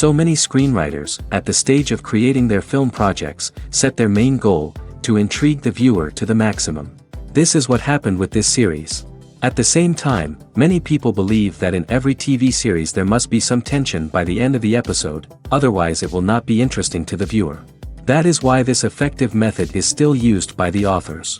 So many screenwriters, at the stage of creating their film projects, set their main goal, to intrigue the viewer to the maximum. This is what happened with this series. At the same time, many people believe that in every TV series there must be some tension by the end of the episode, otherwise it will not be interesting to the viewer. That is why this effective method is still used by the authors.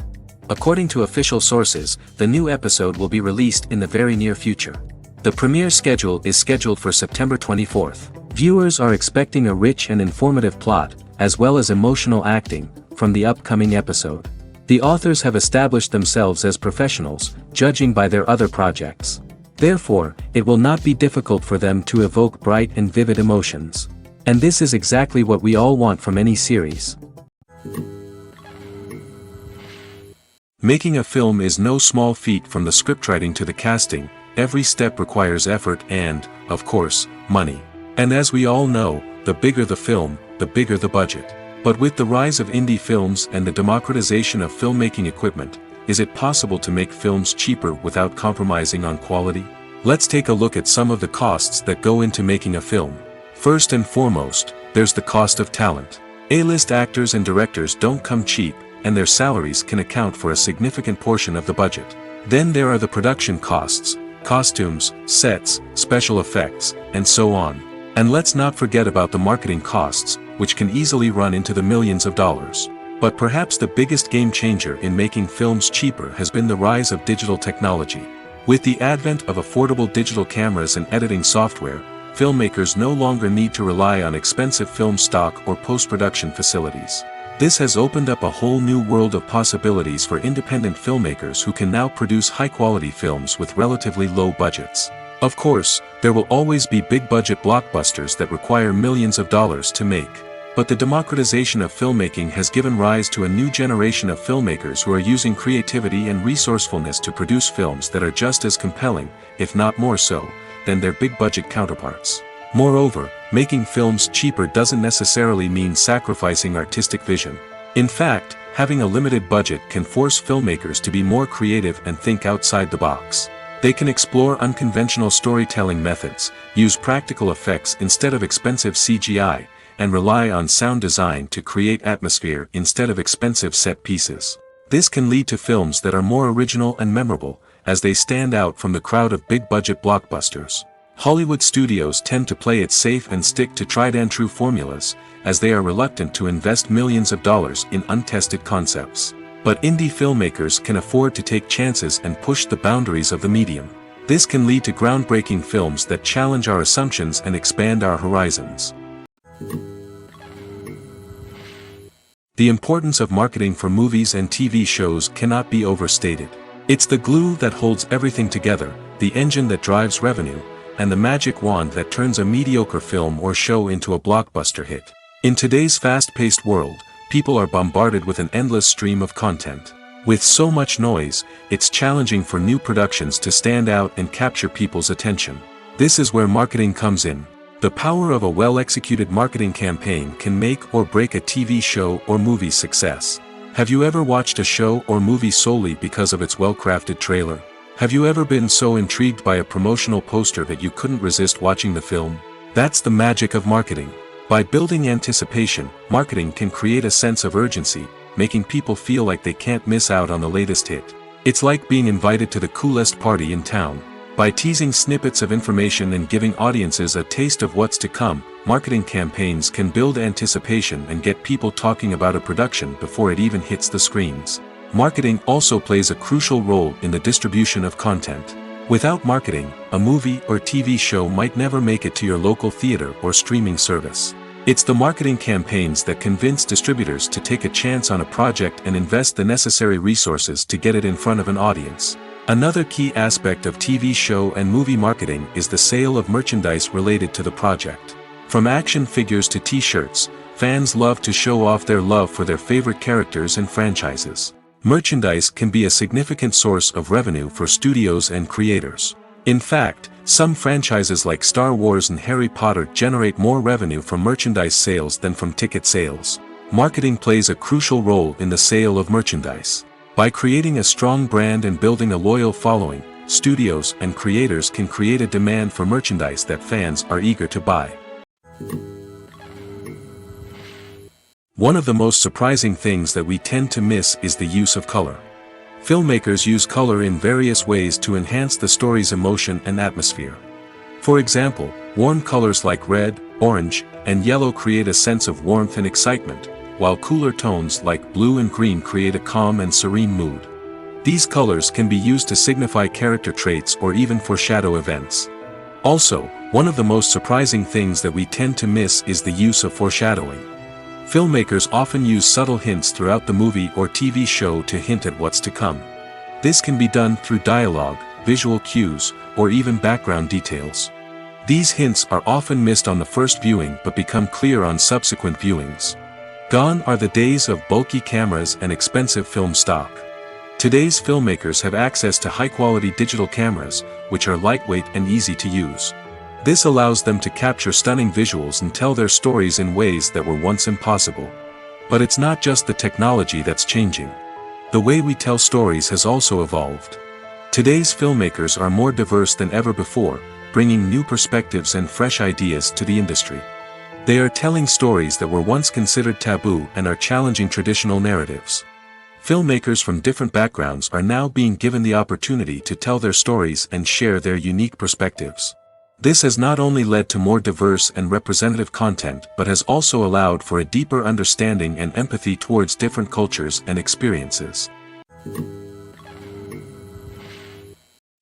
According to official sources, the new episode will be released in the very near future. The premiere schedule is scheduled for September 24th. Viewers are expecting a rich and informative plot, as well as emotional acting, from the upcoming episode. The authors have established themselves as professionals, judging by their other projects. Therefore, it will not be difficult for them to evoke bright and vivid emotions. And this is exactly what we all want from any series. Making a film is no small feat. From the scriptwriting to the casting, every step requires effort and, of course, money. And as we all know, the bigger the film, the bigger the budget. But with the rise of indie films and the democratization of filmmaking equipment, is it possible to make films cheaper without compromising on quality? Let's take a look at some of the costs that go into making a film. First and foremost, there's the cost of talent. A-list actors and directors don't come cheap, and their salaries can account for a significant portion of the budget. Then there are the production costs, costumes, sets, special effects, and so on. And let's not forget about the marketing costs, which can easily run into the millions of dollars. But perhaps the biggest game changer in making films cheaper has been the rise of digital technology. With the advent of affordable digital cameras and editing software, filmmakers no longer need to rely on expensive film stock or post-production facilities. This has opened up a whole new world of possibilities for independent filmmakers who can now produce high-quality films with relatively low budgets. Of course, there will always be big-budget blockbusters that require millions of dollars to make. But the democratization of filmmaking has given rise to a new generation of filmmakers who are using creativity and resourcefulness to produce films that are just as compelling, if not more so, than their big-budget counterparts. Moreover, making films cheaper doesn't necessarily mean sacrificing artistic vision. In fact, having a limited budget can force filmmakers to be more creative and think outside the box. They can explore unconventional storytelling methods, use practical effects instead of expensive CGI, and rely on sound design to create atmosphere instead of expensive set pieces. This can lead to films that are more original and memorable, as they stand out from the crowd of big-budget blockbusters. Hollywood studios tend to play it safe and stick to tried-and-true formulas, as they are reluctant to invest millions of dollars in untested concepts. But indie filmmakers can afford to take chances and push the boundaries of the medium. This can lead to groundbreaking films that challenge our assumptions and expand our horizons. The importance of marketing for movies and TV shows cannot be overstated. It's the glue that holds everything together, the engine that drives revenue, and the magic wand that turns a mediocre film or show into a blockbuster hit. In today's fast-paced world, people are bombarded with an endless stream of content. With so much noise, it's challenging for new productions to stand out and capture people's attention. This is where marketing comes in. The power of a well-executed marketing campaign can make or break a TV show or movie's success. Have you ever watched a show or movie solely because of its well-crafted trailer? Have you ever been so intrigued by a promotional poster that you couldn't resist watching the film? That's the magic of marketing. By building anticipation, marketing can create a sense of urgency, making people feel like they can't miss out on the latest hit. It's like being invited to the coolest party in town. By teasing snippets of information and giving audiences a taste of what's to come, marketing campaigns can build anticipation and get people talking about a production before it even hits the screens. Marketing also plays a crucial role in the distribution of content. Without marketing, a movie or TV show might never make it to your local theater or streaming service. It's the marketing campaigns that convince distributors to take a chance on a project and invest the necessary resources to get it in front of an audience. Another key aspect of TV show and movie marketing is the sale of merchandise related to the project. From action figures to t-shirts, fans love to show off their love for their favorite characters and franchises. Merchandise can be a significant source of revenue for studios and creators. In fact, some franchises like Star Wars and Harry Potter generate more revenue from merchandise sales than from ticket sales. Marketing plays a crucial role in the sale of merchandise. By creating a strong brand and building a loyal following, studios and creators can create a demand for merchandise that fans are eager to buy. One of the most surprising things that we tend to miss is the use of color. Filmmakers use color in various ways to enhance the story's emotion and atmosphere. For example, warm colors like red, orange, and yellow create a sense of warmth and excitement, while cooler tones like blue and green create a calm and serene mood. These colors can be used to signify character traits or even foreshadow events. Also, one of the most surprising things that we tend to miss is the use of foreshadowing. Filmmakers often use subtle hints throughout the movie or TV show to hint at what's to come. This can be done through dialogue, visual cues, or even background details. These hints are often missed on the first viewing but become clear on subsequent viewings. Gone are the days of bulky cameras and expensive film stock. Today's filmmakers have access to high-quality digital cameras, which are lightweight and easy to use. This allows them to capture stunning visuals and tell their stories in ways that were once impossible. But it's not just the technology that's changing. The way we tell stories has also evolved. Today's filmmakers are more diverse than ever before, bringing new perspectives and fresh ideas to the industry. They are telling stories that were once considered taboo and are challenging traditional narratives. Filmmakers from different backgrounds are now being given the opportunity to tell their stories and share their unique perspectives. This has not only led to more diverse and representative content but has also allowed for a deeper understanding and empathy towards different cultures and experiences.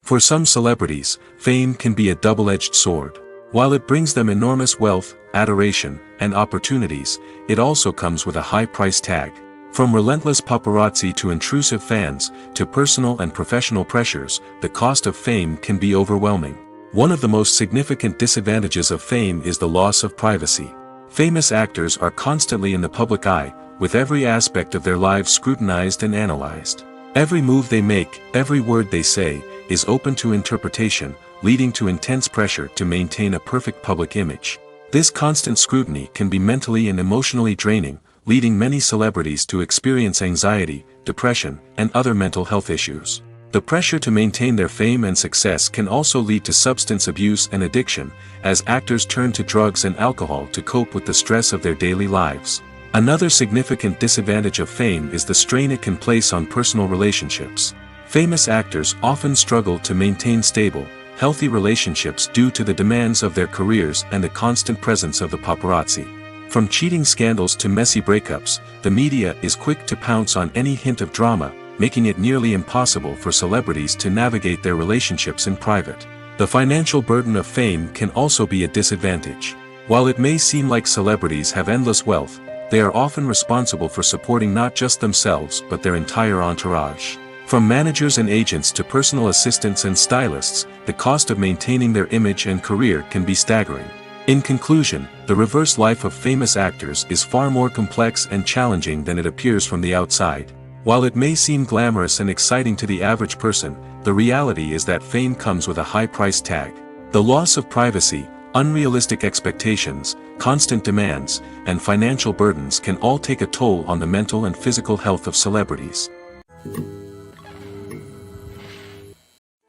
For some celebrities, fame can be a double-edged sword. While it brings them enormous wealth, adoration, and opportunities, it also comes with a high price tag. From relentless paparazzi to intrusive fans, to personal and professional pressures, the cost of fame can be overwhelming. One of the most significant disadvantages of fame is the loss of privacy. Famous actors are constantly in the public eye, with every aspect of their lives scrutinized and analyzed. Every move they make, every word they say, is open to interpretation, leading to intense pressure to maintain a perfect public image. This constant scrutiny can be mentally and emotionally draining, leading many celebrities to experience anxiety, depression, and other mental health issues. The pressure to maintain their fame and success can also lead to substance abuse and addiction, as actors turn to drugs and alcohol to cope with the stress of their daily lives. Another significant disadvantage of fame is the strain it can place on personal relationships. Famous actors often struggle to maintain stable, healthy relationships due to the demands of their careers and the constant presence of the paparazzi. From cheating scandals to messy breakups, the media is quick to pounce on any hint of drama, making it nearly impossible for celebrities to navigate their relationships in private. The financial burden of fame can also be a disadvantage. While it may seem like celebrities have endless wealth, they are often responsible for supporting not just themselves but their entire entourage. From managers and agents to personal assistants and stylists, the cost of maintaining their image and career can be staggering. In conclusion, the reverse life of famous actors is far more complex and challenging than it appears from the outside. While it may seem glamorous and exciting to the average person, the reality is that fame comes with a high price tag. The loss of privacy, unrealistic expectations, constant demands, and financial burdens can all take a toll on the mental and physical health of celebrities.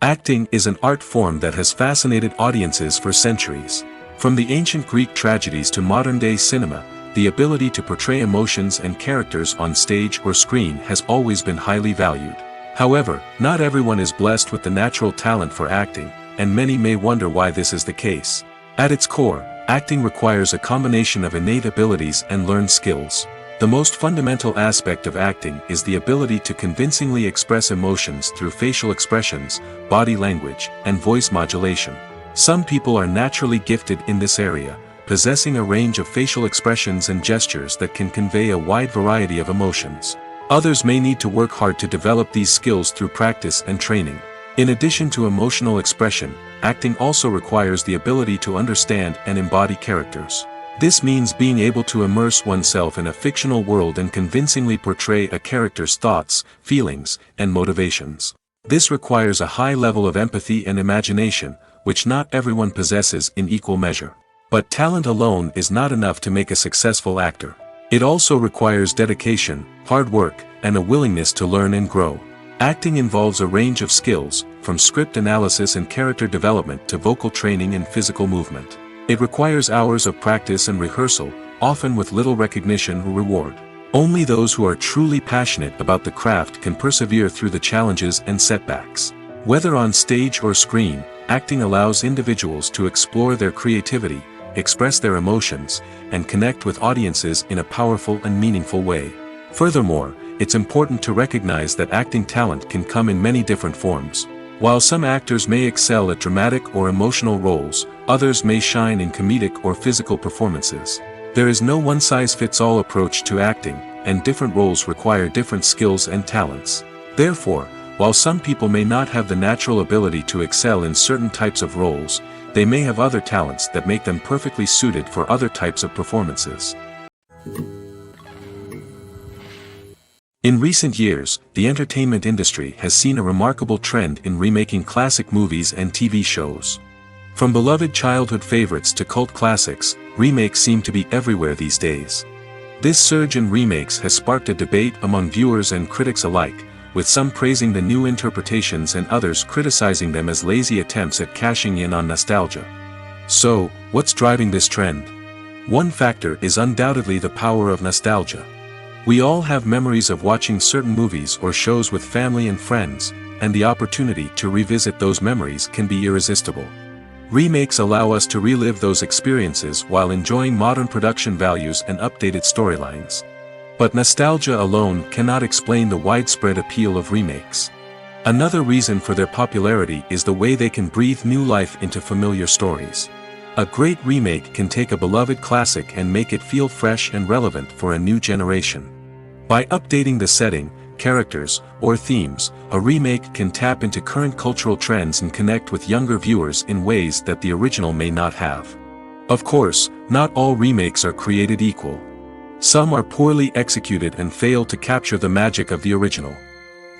Acting is an art form that has fascinated audiences for centuries. From the ancient Greek tragedies to modern-day cinema, the ability to portray emotions and characters on stage or screen has always been highly valued. However, not everyone is blessed with the natural talent for acting, and many may wonder why this is the case. At its core, acting requires a combination of innate abilities and learned skills. The most fundamental aspect of acting is the ability to convincingly express emotions through facial expressions, body language, and voice modulation. Some people are naturally gifted in this area, possessing a range of facial expressions and gestures that can convey a wide variety of emotions. Others may need to work hard to develop these skills through practice and training. In addition to emotional expression, acting also requires the ability to understand and embody characters. This means being able to immerse oneself in a fictional world and convincingly portray a character's thoughts, feelings, and motivations. This requires a high level of empathy and imagination, which not everyone possesses in equal measure. But talent alone is not enough to make a successful actor. It also requires dedication, hard work, and a willingness to learn and grow. Acting involves a range of skills, from script analysis and character development to vocal training and physical movement. It requires hours of practice and rehearsal, often with little recognition or reward. Only those who are truly passionate about the craft can persevere through the challenges and setbacks. Whether on stage or screen, acting allows individuals to explore their creativity, express their emotions, and connect with audiences in a powerful and meaningful way. Furthermore, it's important to recognize that acting talent can come in many different forms. While some actors may excel at dramatic or emotional roles, others may shine in comedic or physical performances. There is no one-size-fits-all approach to acting, and different roles require different skills and talents. Therefore, while some people may not have the natural ability to excel in certain types of roles, they may have other talents that make them perfectly suited for other types of performances. In recent years, the entertainment industry has seen a remarkable trend in remaking classic movies and TV shows. From beloved childhood favorites to cult classics, remakes seem to be everywhere these days. This surge in remakes has sparked a debate among viewers and critics alike, with some praising the new interpretations and others criticizing them as lazy attempts at cashing in on nostalgia. So, what's driving this trend? One factor is undoubtedly the power of nostalgia. We all have memories of watching certain movies or shows with family and friends, and the opportunity to revisit those memories can be irresistible. Remakes allow us to relive those experiences while enjoying modern production values and updated storylines. But nostalgia alone cannot explain the widespread appeal of remakes. Another reason for their popularity is the way they can breathe new life into familiar stories. A great remake can take a beloved classic and make it feel fresh and relevant for a new generation. By updating the setting, characters, or themes, a remake can tap into current cultural trends and connect with younger viewers in ways that the original may not have. Of course, not all remakes are created equal. Some are poorly executed and fail to capture the magic of the original.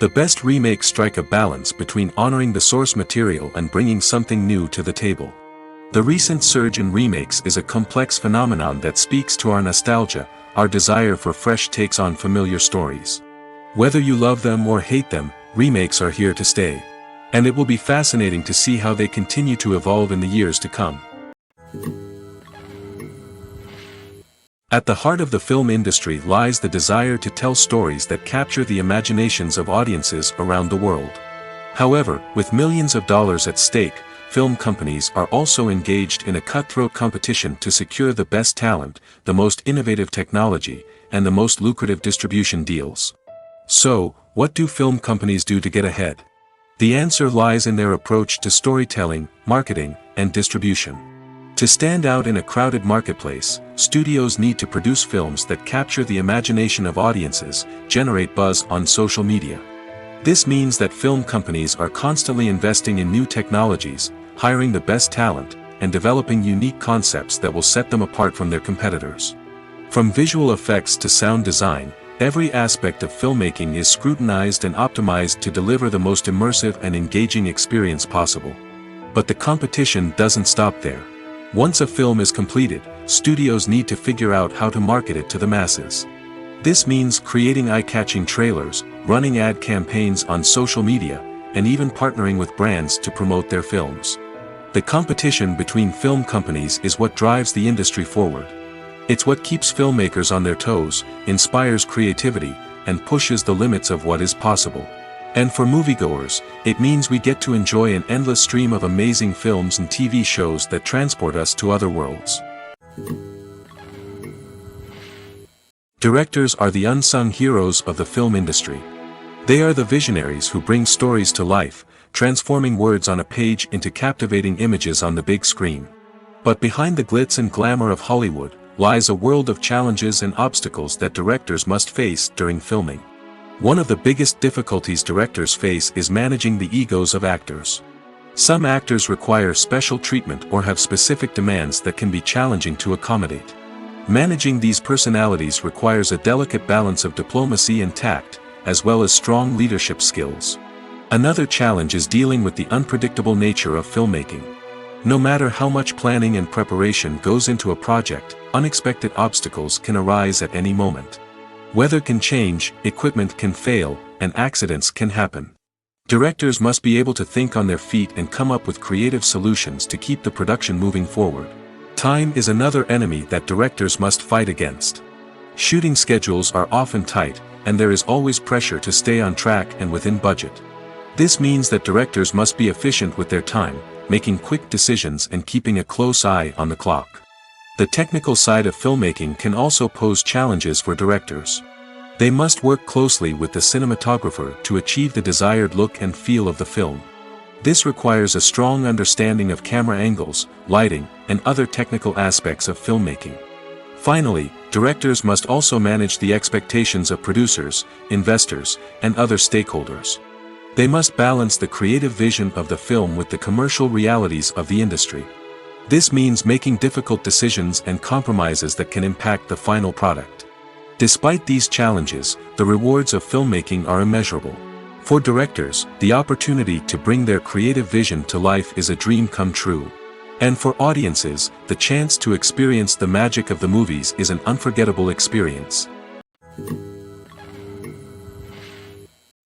The best remakes strike a balance between honoring the source material and bringing something new to the table. The recent surge in remakes is a complex phenomenon that speaks to our nostalgia, our desire for fresh takes on familiar stories. Whether you love them or hate them, remakes are here to stay. And it will be fascinating to see how they continue to evolve in the years to come. At the heart of the film industry lies the desire to tell stories that capture the imaginations of audiences around the world. However, with millions of dollars at stake, film companies are also engaged in a cutthroat competition to secure the best talent, the most innovative technology, and the most lucrative distribution deals. So, what do film companies do to get ahead? The answer lies in their approach to storytelling, marketing, and distribution. To stand out in a crowded marketplace, studios need to produce films that capture the imagination of audiences, generate buzz on social media. This means that film companies are constantly investing in new technologies, hiring the best talent, and developing unique concepts that will set them apart from their competitors. From visual effects to sound design, every aspect of filmmaking is scrutinized and optimized to deliver the most immersive and engaging experience possible. But the competition doesn't stop there. Once a film is completed, studios need to figure out how to market it to the masses. This means creating eye-catching trailers, running ad campaigns on social media, and even partnering with brands to promote their films. The competition between film companies is what drives the industry forward. It's what keeps filmmakers on their toes, inspires creativity, and pushes the limits of what is possible. And for moviegoers, it means we get to enjoy an endless stream of amazing films and TV shows that transport us to other worlds. Directors are the unsung heroes of the film industry. They are the visionaries who bring stories to life, transforming words on a page into captivating images on the big screen. But behind the glitz and glamour of Hollywood, lies a world of challenges and obstacles that directors must face during filming. One of the biggest difficulties directors face is managing the egos of actors. Some actors require special treatment or have specific demands that can be challenging to accommodate. Managing these personalities requires a delicate balance of diplomacy and tact, as well as strong leadership skills. Another challenge is dealing with the unpredictable nature of filmmaking. No matter how much planning and preparation goes into a project, unexpected obstacles can arise at any moment. Weather can change, equipment can fail, and accidents can happen. Directors must be able to think on their feet and come up with creative solutions to keep the production moving forward. Time is another enemy that directors must fight against. Shooting schedules are often tight, and there is always pressure to stay on track and within budget. This means that directors must be efficient with their time, making quick decisions and keeping a close eye on the clock. The technical side of filmmaking can also pose challenges for directors. They must work closely with the cinematographer to achieve the desired look and feel of the film. This requires a strong understanding of camera angles, lighting, and other technical aspects of filmmaking. Finally, directors must also manage the expectations of producers, investors, and other stakeholders. They must balance the creative vision of the film with the commercial realities of the industry. This means making difficult decisions and compromises that can impact the final product. Despite these challenges, the rewards of filmmaking are immeasurable. For directors, the opportunity to bring their creative vision to life is a dream come true. And for audiences, the chance to experience the magic of the movies is an unforgettable experience.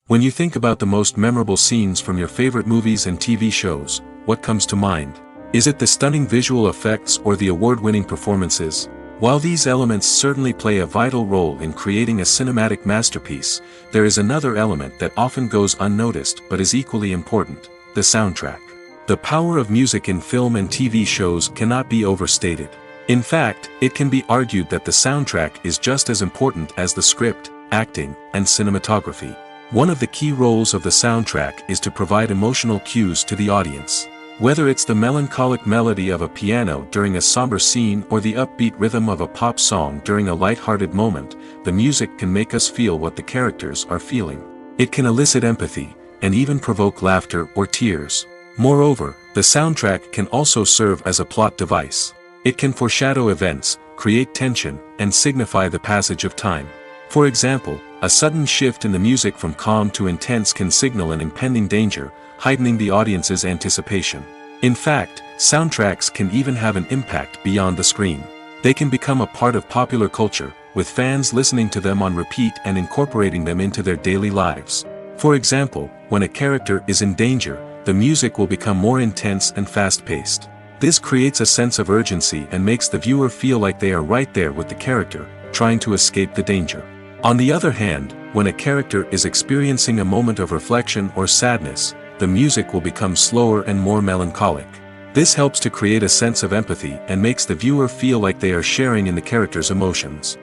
When you think about the most memorable scenes from your favorite movies and TV shows, what comes to mind? Is it the stunning visual effects or the award-winning performances? While these elements certainly play a vital role in creating a cinematic masterpiece, there is another element that often goes unnoticed but is equally important: the soundtrack. The power of music in film and TV shows cannot be overstated. In fact, it can be argued that the soundtrack is just as important as the script, acting, and cinematography. One of the key roles of the soundtrack is to provide emotional cues to the audience. Whether it's the melancholic melody of a piano during a somber scene or the upbeat rhythm of a pop song during a light-hearted moment, the music can make us feel what the characters are feeling. It can elicit empathy, and even provoke laughter or tears. Moreover, the soundtrack can also serve as a plot device. It can foreshadow events, create tension, and signify the passage of time. For example, a sudden shift in the music from calm to intense can signal an impending danger, heightening the audience's anticipation. In fact, soundtracks can even have an impact beyond the screen. They can become a part of popular culture, with fans listening to them on repeat and incorporating them into their daily lives. For example, when a character is in danger, the music will become more intense and fast-paced. This creates a sense of urgency and makes the viewer feel like they are right there with the character, trying to escape the danger. On the other hand, when a character is experiencing a moment of reflection or sadness, the music will become slower and more melancholic. This helps to create a sense of empathy and makes the viewer feel like they are sharing in the character's emotions.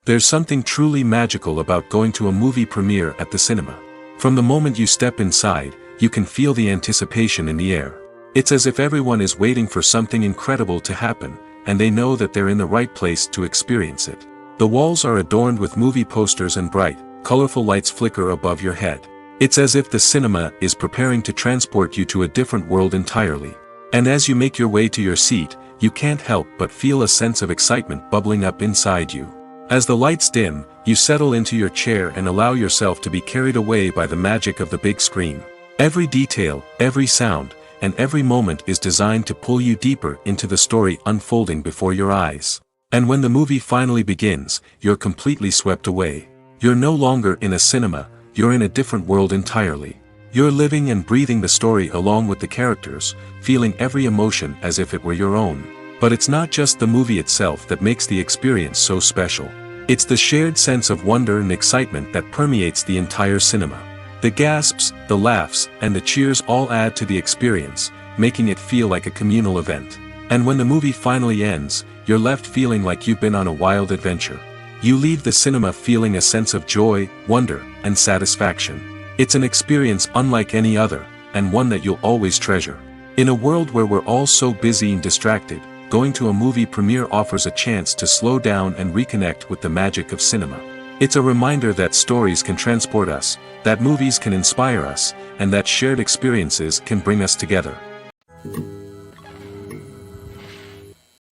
There's something truly magical about going to a movie premiere at the cinema. From the moment you step inside, you can feel the anticipation in the air. It's as if everyone is waiting for something incredible to happen, and they know that they're in the right place to experience it. The walls are adorned with movie posters and bright, colorful lights flicker above your head. It's as if the cinema is preparing to transport you to a different world entirely. And as you make your way to your seat, you can't help but feel a sense of excitement bubbling up inside you. As the lights dim, you settle into your chair and allow yourself to be carried away by the magic of the big screen. Every detail, every sound, and every moment is designed to pull you deeper into the story unfolding before your eyes. And when the movie finally begins, you're completely swept away. You're no longer in a cinema, you're in a different world entirely. You're living and breathing the story along with the characters, feeling every emotion as if it were your own. But it's not just the movie itself that makes the experience so special. It's the shared sense of wonder and excitement that permeates the entire cinema. The gasps, the laughs, and the cheers all add to the experience, making it feel like a communal event. And when the movie finally ends, you're left feeling like you've been on a wild adventure. You leave the cinema feeling a sense of joy, wonder, and satisfaction. It's an experience unlike any other, and one that you'll always treasure. In a world where we're all so busy and distracted, going to a movie premiere offers a chance to slow down and reconnect with the magic of cinema. It's a reminder that stories can transport us, that movies can inspire us, and that shared experiences can bring us together.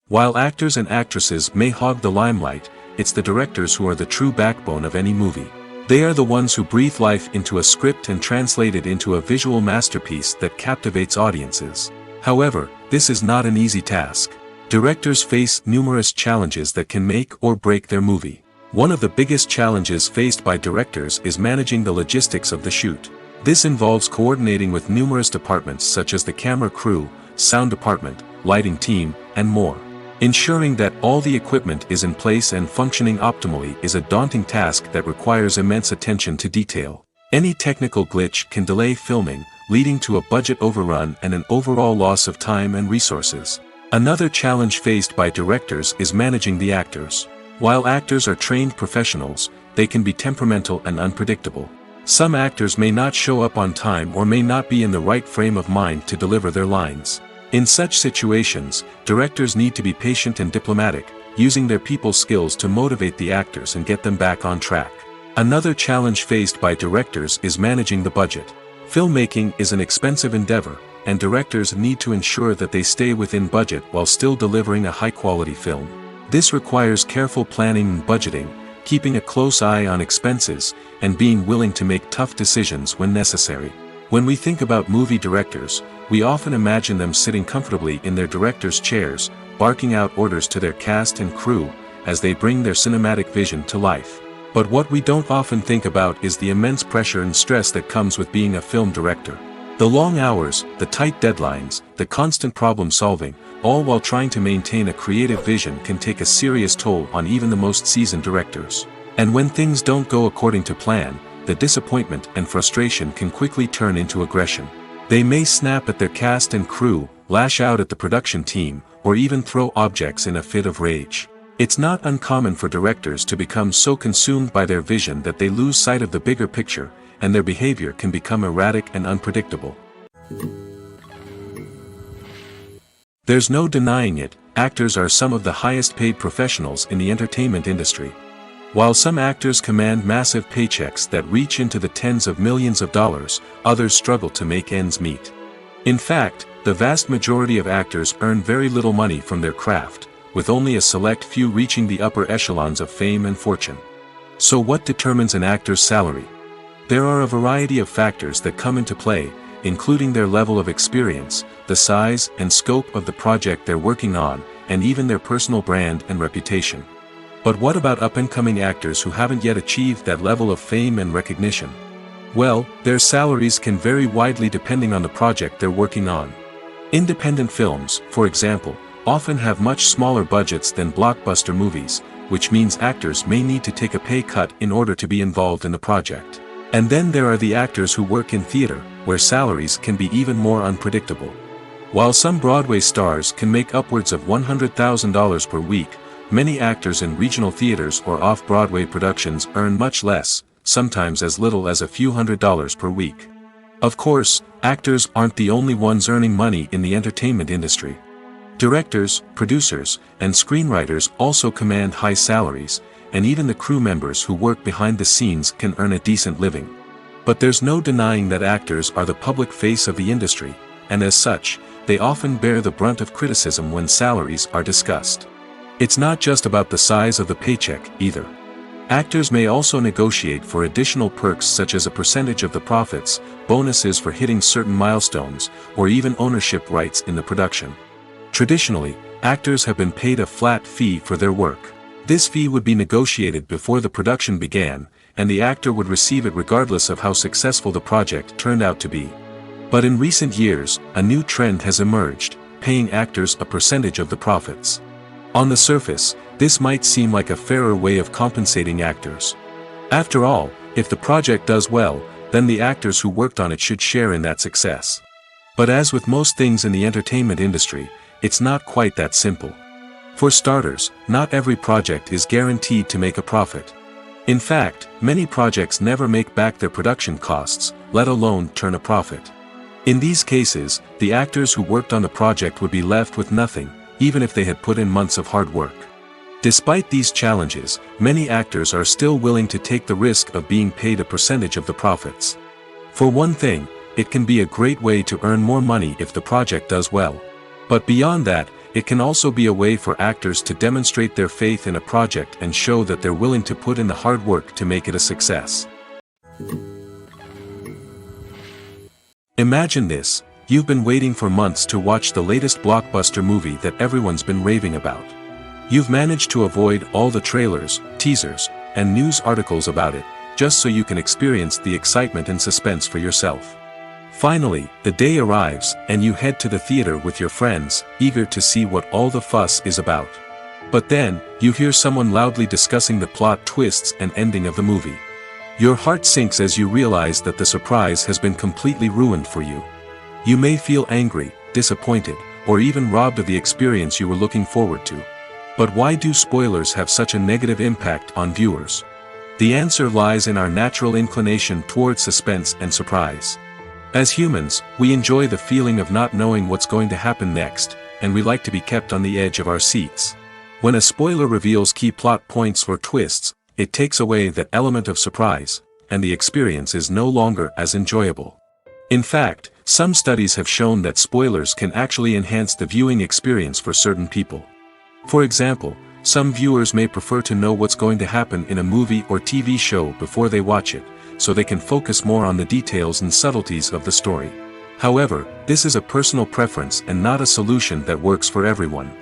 While actors and actresses may hog the limelight, it's the directors who are the true backbone of any movie. They are the ones who breathe life into a script and translate it into a visual masterpiece that captivates audiences. However, this is not an easy task. Directors face numerous challenges that can make or break their movie. One of the biggest challenges faced by directors is managing the logistics of the shoot. This involves coordinating with numerous departments such as the camera crew, sound department, lighting team, and more. Ensuring that all the equipment is in place and functioning optimally is a daunting task that requires immense attention to detail. Any technical glitch can delay filming, leading to a budget overrun and an overall loss of time and resources. Another challenge faced by directors is managing the actors. While actors are trained professionals, they can be temperamental and unpredictable. Some actors may not show up on time or may not be in the right frame of mind to deliver their lines. In such situations, directors need to be patient and diplomatic, using their people skills to motivate the actors and get them back on track. Another challenge faced by directors is managing the budget. Filmmaking is an expensive endeavor, and directors need to ensure that they stay within budget while still delivering a high-quality film. This requires careful planning and budgeting, keeping a close eye on expenses, and being willing to make tough decisions when necessary. When we think about movie directors, we often imagine them sitting comfortably in their director's chairs, barking out orders to their cast and crew, as they bring their cinematic vision to life. But what we don't often think about is the immense pressure and stress that comes with being a film director. The long hours, the tight deadlines, the constant problem solving, all while trying to maintain a creative vision can take a serious toll on even the most seasoned directors. And when things don't go according to plan, the disappointment and frustration can quickly turn into aggression. They may snap at their cast and crew, lash out at the production team, or even throw objects in a fit of rage. It's not uncommon for directors to become so consumed by their vision that they lose sight of the bigger picture, and their behavior can become erratic and unpredictable. There's no denying it, actors are some of the highest paid professionals in the entertainment industry. While some actors command massive paychecks that reach into the tens of millions of dollars, others struggle to make ends meet. In fact, the vast majority of actors earn very little money from their craft, with only a select few reaching the upper echelons of fame and fortune. So what determines an actor's salary? There are a variety of factors that come into play, including their level of experience, the size and scope of the project they're working on, and even their personal brand and reputation. But what about up-and-coming actors who haven't yet achieved that level of fame and recognition? Well, their salaries can vary widely depending on the project they're working on. Independent films, for example, often have much smaller budgets than blockbuster movies, which means actors may need to take a pay cut in order to be involved in the project. And then there are the actors who work in theater, where salaries can be even more unpredictable. While some Broadway stars can make upwards of $100,000 per week, many actors in regional theaters or off-Broadway productions earn much less, sometimes as little as a few $100s per week. Of course, actors aren't the only ones earning money in the entertainment industry. Directors, producers, and screenwriters also command high salaries, and even the crew members who work behind the scenes can earn a decent living. But there's no denying that actors are the public face of the industry, and as such, they often bear the brunt of criticism when salaries are discussed. It's not just about the size of the paycheck, either. Actors may also negotiate for additional perks such as a percentage of the profits, bonuses for hitting certain milestones, or even ownership rights in the production. Traditionally, actors have been paid a flat fee for their work. This fee would be negotiated before the production began, and the actor would receive it regardless of how successful the project turned out to be. But in recent years, a new trend has emerged, paying actors a percentage of the profits. On the surface, this might seem like a fairer way of compensating actors. After all, if the project does well, then the actors who worked on it should share in that success. But as with most things in the entertainment industry, it's not quite that simple. For starters, not every project is guaranteed to make a profit. In fact, many projects never make back their production costs, let alone turn a profit. In these cases, the actors who worked on the project would be left with nothing, even if they had put in months of hard work. Despite these challenges, many actors are still willing to take the risk of being paid a percentage of the profits. For one thing, it can be a great way to earn more money if the project does well. But beyond that, it can also be a way for actors to demonstrate their faith in a project and show that they're willing to put in the hard work to make it a success. Imagine this: you've been waiting for months to watch the latest blockbuster movie that everyone's been raving about. You've managed to avoid all the trailers, teasers, and news articles about it, just so you can experience the excitement and suspense for yourself. Finally, the day arrives, and you head to the theater with your friends, eager to see what all the fuss is about. But then, you hear someone loudly discussing the plot twists and ending of the movie. Your heart sinks as you realize that the surprise has been completely ruined for you. You may feel angry, disappointed, or even robbed of the experience you were looking forward to. But why do spoilers have such a negative impact on viewers? The answer lies in our natural inclination toward suspense and surprise. As humans, we enjoy the feeling of not knowing what's going to happen next, and we like to be kept on the edge of our seats. When a spoiler reveals key plot points or twists, it takes away that element of surprise, and the experience is no longer as enjoyable. In fact, some studies have shown that spoilers can actually enhance the viewing experience for certain people. For example, some viewers may prefer to know what's going to happen in a movie or TV show before they watch it, so they can focus more on the details and subtleties of the story. However, this is a personal preference and not a solution that works for everyone.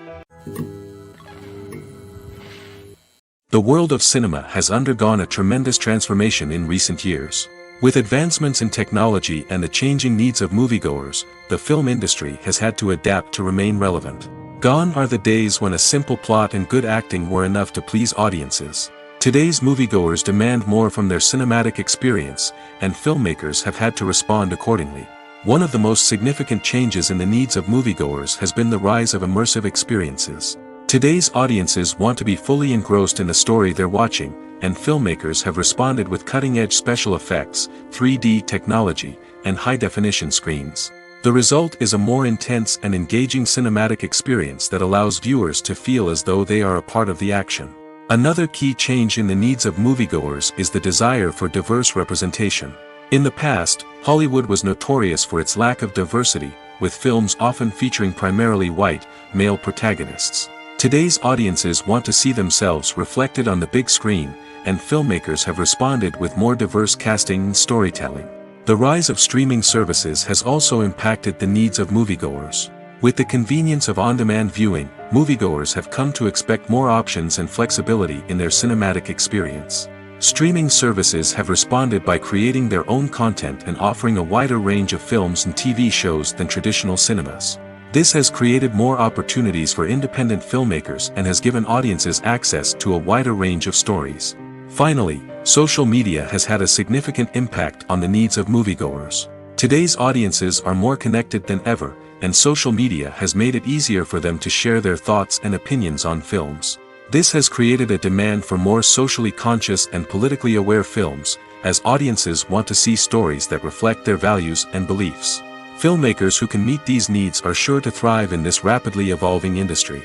The world of cinema has undergone a tremendous transformation in recent years. With advancements in technology and the changing needs of moviegoers, the film industry has had to adapt to remain relevant. Gone are the days when a simple plot and good acting were enough to please audiences. Today's moviegoers demand more from their cinematic experience, and filmmakers have had to respond accordingly. One of the most significant changes in the needs of moviegoers has been the rise of immersive experiences. Today's audiences want to be fully engrossed in the story they're watching, and filmmakers have responded with cutting-edge special effects, 3D technology, and high-definition screens. The result is a more intense and engaging cinematic experience that allows viewers to feel as though they are a part of the action. Another key change in the needs of moviegoers is the desire for diverse representation. In the past, Hollywood was notorious for its lack of diversity, with films often featuring primarily white, male protagonists. Today's audiences want to see themselves reflected on the big screen, and filmmakers have responded with more diverse casting and storytelling. The rise of streaming services has also impacted the needs of moviegoers. With the convenience of on-demand viewing, moviegoers have come to expect more options and flexibility in their cinematic experience. Streaming services have responded by creating their own content and offering a wider range of films and TV shows than traditional cinemas. This has created more opportunities for independent filmmakers and has given audiences access to a wider range of stories. Finally, social media has had a significant impact on the needs of moviegoers. Today's audiences are more connected than ever, and social media has made it easier for them to share their thoughts and opinions on films. This has created a demand for more socially conscious and politically aware films, as audiences want to see stories that reflect their values and beliefs. Filmmakers who can meet these needs are sure to thrive in this rapidly evolving industry.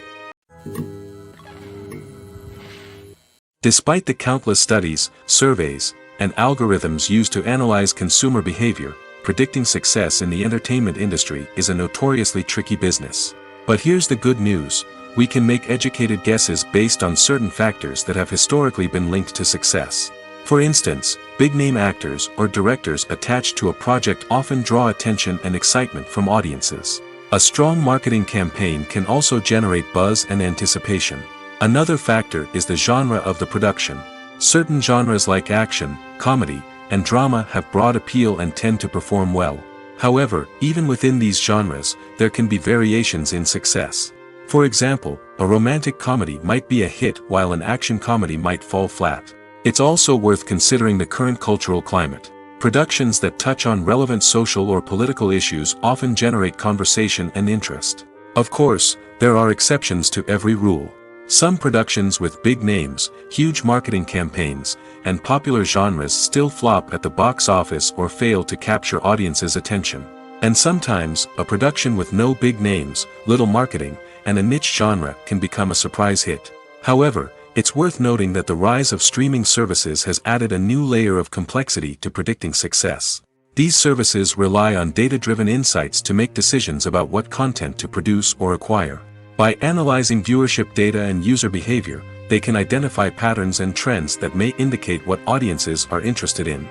Despite the countless studies, surveys, and algorithms used to analyze consumer behavior, predicting success in the entertainment industry is a notoriously tricky business. But here's the good news: we can make educated guesses based on certain factors that have historically been linked to success. For instance, big-name actors or directors attached to a project often draw attention and excitement from audiences. A strong marketing campaign can also generate buzz and anticipation. Another factor is the genre of the production. Certain genres like action, comedy, and drama have broad appeal and tend to perform well. However, even within these genres, there can be variations in success. For example, a romantic comedy might be a hit while an action comedy might fall flat. It's also worth considering the current cultural climate. Productions that touch on relevant social or political issues often generate conversation and interest. Of course, there are exceptions to every rule. Some productions with big names, huge marketing campaigns, and popular genres still flop at the box office or fail to capture audiences' attention. And sometimes, a production with no big names, little marketing, and a niche genre can become a surprise hit. However, it's worth noting that the rise of streaming services has added a new layer of complexity to predicting success. These services rely on data-driven insights to make decisions about what content to produce or acquire. By analyzing viewership data and user behavior, they can identify patterns and trends that may indicate what audiences are interested in.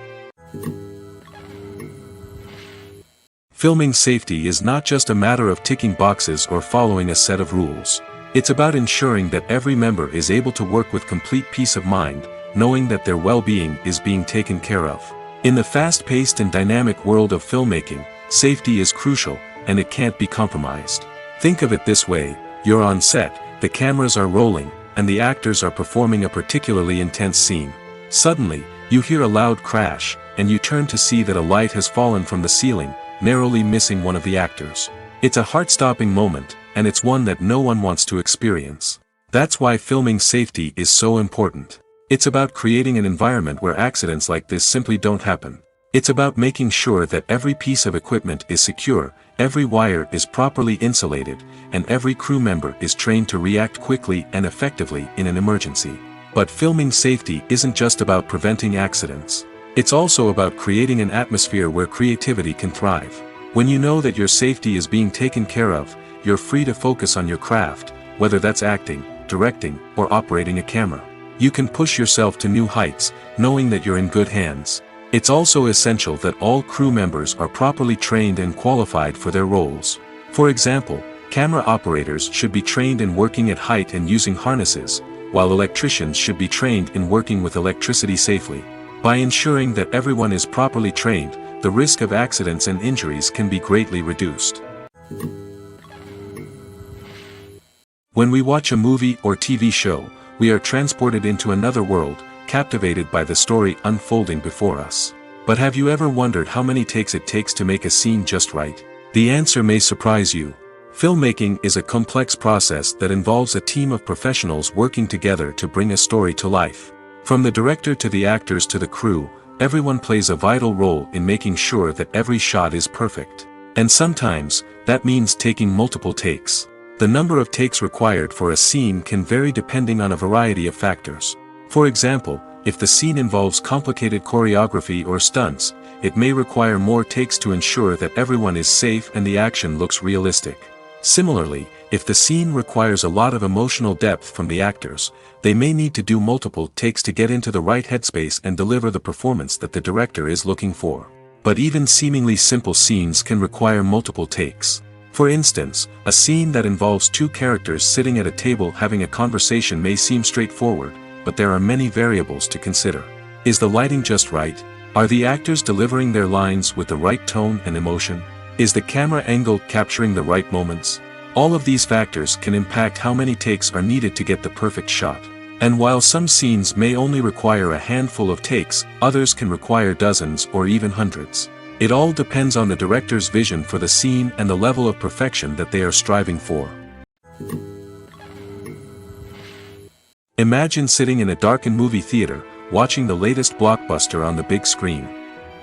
Filming safety is not just a matter of ticking boxes or following a set of rules. It's about ensuring that every member is able to work with complete peace of mind, knowing that their well-being is being taken care of. In the fast-paced and dynamic world of filmmaking, Safety is crucial, and it can't be compromised. Think of it this way: you're on set, the cameras are rolling, and the actors are performing a particularly intense scene. Suddenly, you hear a loud crash, and you turn to see that a light has fallen from the ceiling, narrowly missing one of the actors. It's a heart-stopping moment, and it's one that no one wants to experience. That's why filming safety is so important. It's about creating an environment where accidents like this simply don't happen. It's about making sure that every piece of equipment is secure, every wire is properly insulated, and every crew member is trained to react quickly and effectively in an emergency. But filming safety isn't just about preventing accidents. It's also about creating an atmosphere where creativity can thrive. When you know that your safety is being taken care of, you're free to focus on your craft, whether that's acting, directing, or operating a camera. You can push yourself to new heights, knowing that you're in good hands. It's also essential that all crew members are properly trained and qualified for their roles. For example, camera operators should be trained in working at height and using harnesses, while electricians should be trained in working with electricity safely. By ensuring that everyone is properly trained, the risk of accidents and injuries can be greatly reduced. When we watch a movie or TV show, we are transported into another world, captivated by the story unfolding before us. But have you ever wondered how many takes it takes to make a scene just right? The answer may surprise you. Filmmaking is a complex process that involves a team of professionals working together to bring a story to life. From the director to the actors to the crew, everyone plays a vital role in making sure that every shot is perfect. And sometimes, that means taking multiple takes. The number of takes required for a scene can vary depending on a variety of factors. For example, if the scene involves complicated choreography or stunts, it may require more takes to ensure that everyone is safe and the action looks realistic. Similarly, if the scene requires a lot of emotional depth from the actors, they may need to do multiple takes to get into the right headspace and deliver the performance that the director is looking for. But even seemingly simple scenes can require multiple takes. For instance, a scene that involves two characters sitting at a table having a conversation may seem straightforward, but there are many variables to consider. Is the lighting just right? Are the actors delivering their lines with the right tone and emotion? Is the camera angle capturing the right moments? All of these factors can impact how many takes are needed to get the perfect shot. And while some scenes may only require a handful of takes, others can require dozens or even hundreds. It all depends on the director's vision for the scene and the level of perfection that they are striving for. Imagine sitting in a darkened movie theater, watching the latest blockbuster on the big screen.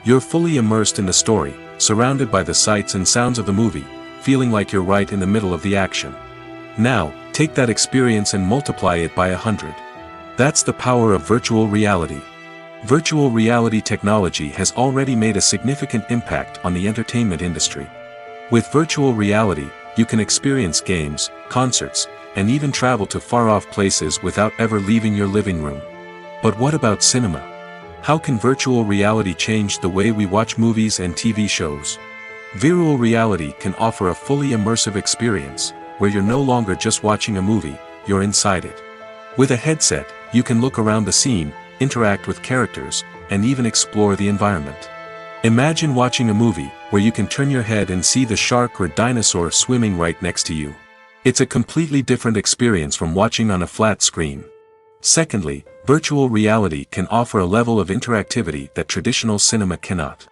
You're fully immersed in the story, surrounded by the sights and sounds of the movie, feeling like you're right in the middle of the action. Now, take that experience and multiply it by 100. That's the power of virtual reality. Virtual reality technology has already made a significant impact on the entertainment industry. With virtual reality, you can experience games, concerts, and even travel to far-off places without ever leaving your living room. But what about cinema? How can virtual reality change the way we watch movies and TV shows? Virtual reality can offer a fully immersive experience, where you're no longer just watching a movie, you're inside it. With a headset, you can look around the scene, interact with characters, and even explore the environment. Imagine watching a movie, where you can turn your head and see the shark or dinosaur swimming right next to you. It's a completely different experience from watching on a flat screen. Secondly, virtual reality can offer a level of interactivity that traditional cinema cannot.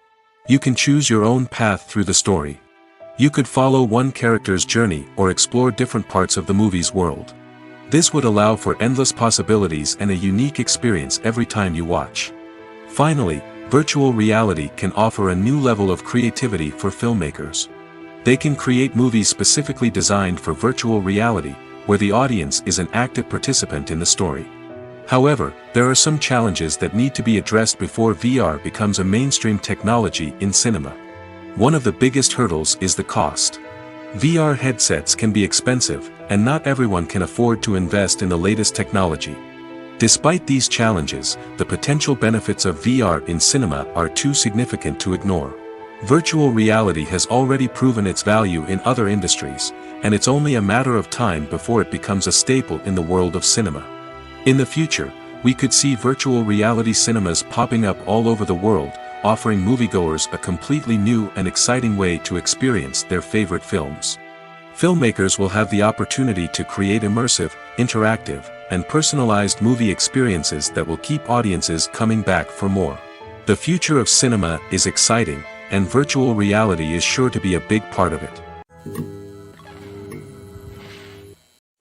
You can choose your own path through the story. You could follow one character's journey or explore different parts of the movie's world. This would allow for endless possibilities and a unique experience every time you watch. Finally, virtual reality can offer a new level of creativity for filmmakers. They can create movies specifically designed for virtual reality, where the audience is an active participant in the story. However, there are some challenges that need to be addressed before VR becomes a mainstream technology in cinema. One of the biggest hurdles is the cost. VR headsets can be expensive, and not everyone can afford to invest in the latest technology. Despite these challenges, the potential benefits of VR in cinema are too significant to ignore. Virtual reality has already proven its value in other industries, and it's only a matter of time before it becomes a staple in the world of cinema. In the future, we could see virtual reality cinemas popping up all over the world, offering moviegoers a completely new and exciting way to experience their favorite films. Filmmakers will have the opportunity to create immersive, interactive, and personalized movie experiences that will keep audiences coming back for more. The future of cinema is exciting, and virtual reality is sure to be a big part of it.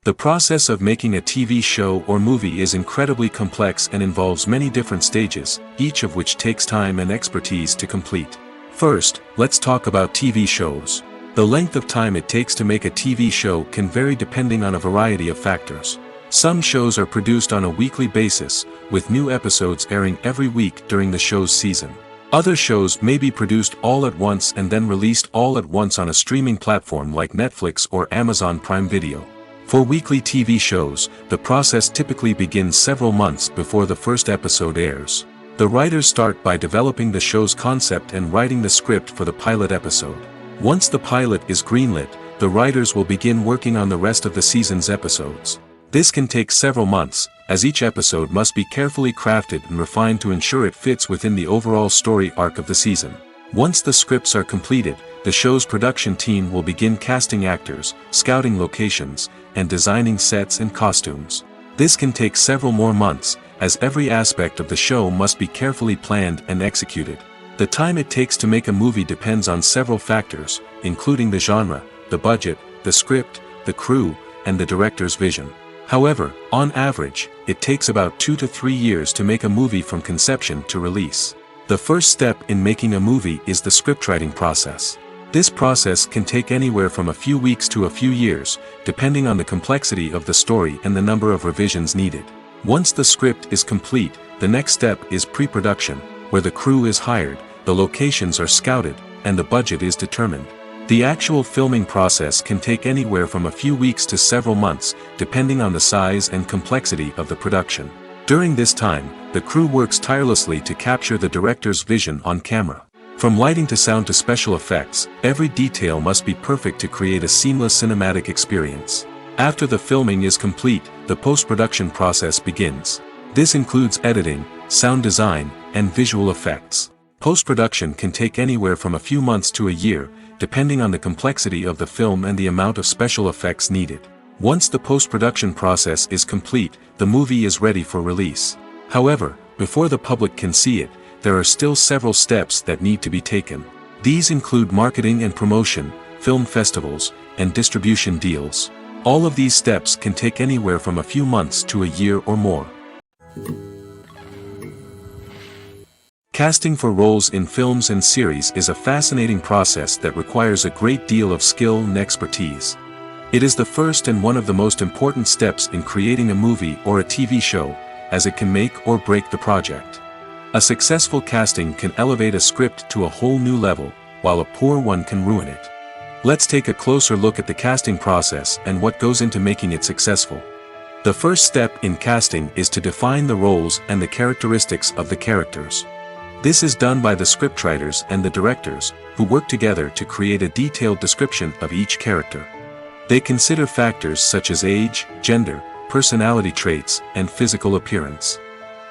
The process of making a TV show or movie is incredibly complex and involves many different stages, each of which takes time and expertise to complete. First, let's talk about TV shows. The length of time it takes to make a TV show can vary depending on a variety of factors. Some shows are produced on a weekly basis, with new episodes airing every week during the show's season. Other shows may be produced all at once and then released all at once on a streaming platform like Netflix or Amazon Prime Video. For weekly TV shows, the process typically begins several months before the first episode airs. The writers start by developing the show's concept and writing the script for the pilot episode. Once the pilot is greenlit, the writers will begin working on the rest of the season's episodes. This can take several months, as each episode must be carefully crafted and refined to ensure it fits within the overall story arc of the season. Once the scripts are completed, the show's production team will begin casting actors, scouting locations, and designing sets and costumes. This can take several more months, as every aspect of the show must be carefully planned and executed. The time it takes to make a movie depends on several factors, including the genre, the budget, the script, the crew, and the director's vision. However, on average, it takes about 2 to 3 years to make a movie from conception to release. The first step in making a movie is the scriptwriting process. This process can take anywhere from a few weeks to a few years, depending on the complexity of the story and the number of revisions needed. Once the script is complete, the next step is pre-production, where the crew is hired, the locations are scouted, and the budget is determined. The actual filming process can take anywhere from a few weeks to several months, depending on the size and complexity of the production. During this time, the crew works tirelessly to capture the director's vision on camera. From lighting to sound to special effects, every detail must be perfect to create a seamless cinematic experience. After the filming is complete, the post-production process begins. This includes editing, sound design, and visual effects. Post-production can take anywhere from a few months to a year, depending on the complexity of the film and the amount of special effects needed. Once the post-production process is complete, the movie is ready for release. However, before the public can see it, there are still several steps that need to be taken. These include marketing and promotion, film festivals, and distribution deals. All of these steps can take anywhere from a few months to a year or more. Casting for roles in films and series is a fascinating process that requires a great deal of skill and expertise. It is the first and one of the most important steps in creating a movie or a TV show, as it can make or break the project. A successful casting can elevate a script to a whole new level, while a poor one can ruin it. Let's take a closer look at the casting process and what goes into making it successful. The first step in casting is to define the roles and the characteristics of the characters. This is done by the scriptwriters and the directors, who work together to create a detailed description of each character. They consider factors such as age, gender, personality traits, and physical appearance.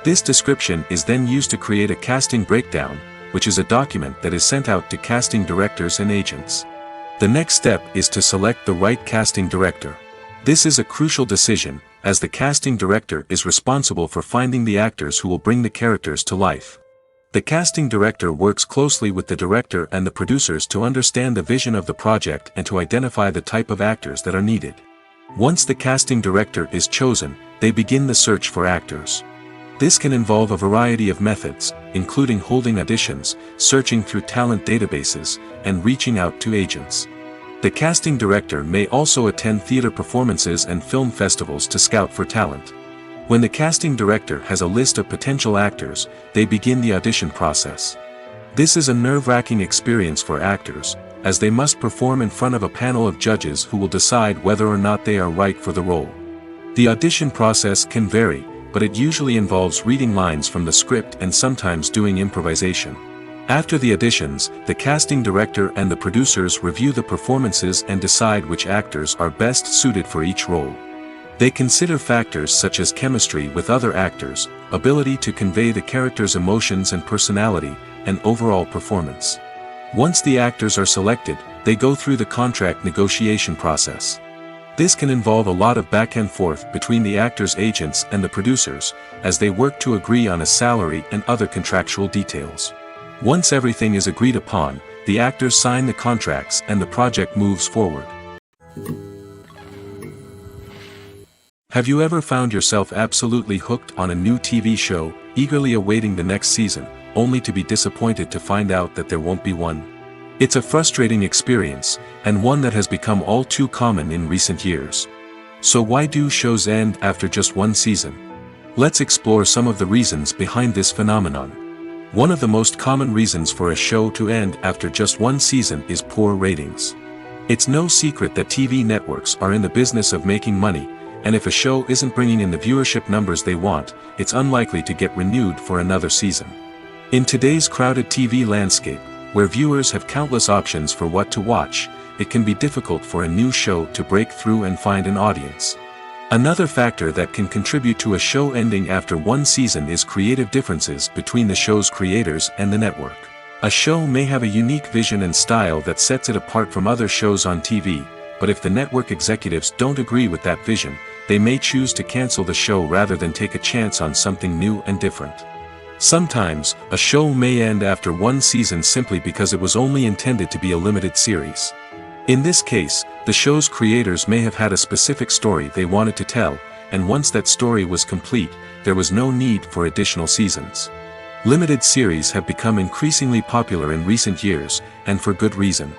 This description is then used to create a casting breakdown, which is a document that is sent out to casting directors and agents. The next step is to select the right casting director. This is a crucial decision, as the casting director is responsible for finding the actors who will bring the characters to life. The casting director works closely with the director and the producers to understand the vision of the project and to identify the type of actors that are needed. Once the casting director is chosen, they begin the search for actors. This can involve a variety of methods, including holding auditions, searching through talent databases, and reaching out to agents. The casting director may also attend theater performances and film festivals to scout for talent. When the casting director has a list of potential actors, they begin the audition process. This is a nerve-wracking experience for actors, as they must perform in front of a panel of judges who will decide whether or not they are right for the role. The audition process can vary, but it usually involves reading lines from the script and sometimes doing improvisation. After the auditions, the casting director and the producers review the performances and decide which actors are best suited for each role. They consider factors such as chemistry with other actors, ability to convey the character's emotions and personality, and overall performance. Once the actors are selected, they go through the contract negotiation process. This can involve a lot of back and forth between the actors' agents and the producers, as they work to agree on a salary and other contractual details. Once everything is agreed upon, the actors sign the contracts and the project moves forward. Have you ever found yourself absolutely hooked on a new TV show, eagerly awaiting the next season, only to be disappointed to find out that there won't be one? It's a frustrating experience, and one that has become all too common in recent years. So why do shows end after just one season? Let's explore some of the reasons behind this phenomenon. One of the most common reasons for a show to end after just one season is poor ratings. It's no secret that TV networks are in the business of making money, and if a show isn't bringing in the viewership numbers they want, it's unlikely to get renewed for another season. In today's crowded TV landscape, where viewers have countless options for what to watch, it can be difficult for a new show to break through and find an audience. Another factor that can contribute to a show ending after one season is creative differences between the show's creators and the network. A show may have a unique vision and style that sets it apart from other shows on TV, but if the network executives don't agree with that vision, they may choose to cancel the show rather than take a chance on something new and different. Sometimes, a show may end after one season simply because it was only intended to be a limited series. In this case, the show's creators may have had a specific story they wanted to tell, and once that story was complete, there was no need for additional seasons. Limited series have become increasingly popular in recent years, and for good reason.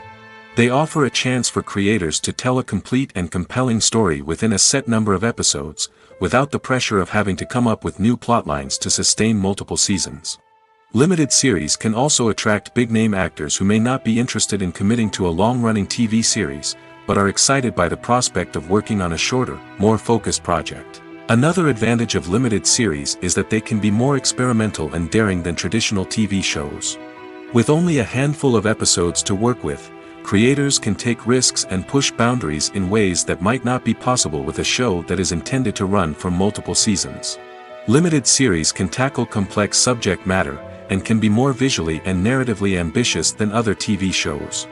They offer a chance for creators to tell a complete and compelling story within a set number of episodes, without the pressure of having to come up with new plotlines to sustain multiple seasons. Limited series can also attract big-name actors who may not be interested in committing to a long-running TV series, but are excited by the prospect of working on a shorter, more focused project. Another advantage of limited series is that they can be more experimental and daring than traditional TV shows. With only a handful of episodes to work with, creators can take risks and push boundaries in ways that might not be possible with a show that is intended to run for multiple seasons. Limited series can tackle complex subject matter, and can be more visually and narratively ambitious than other TV shows.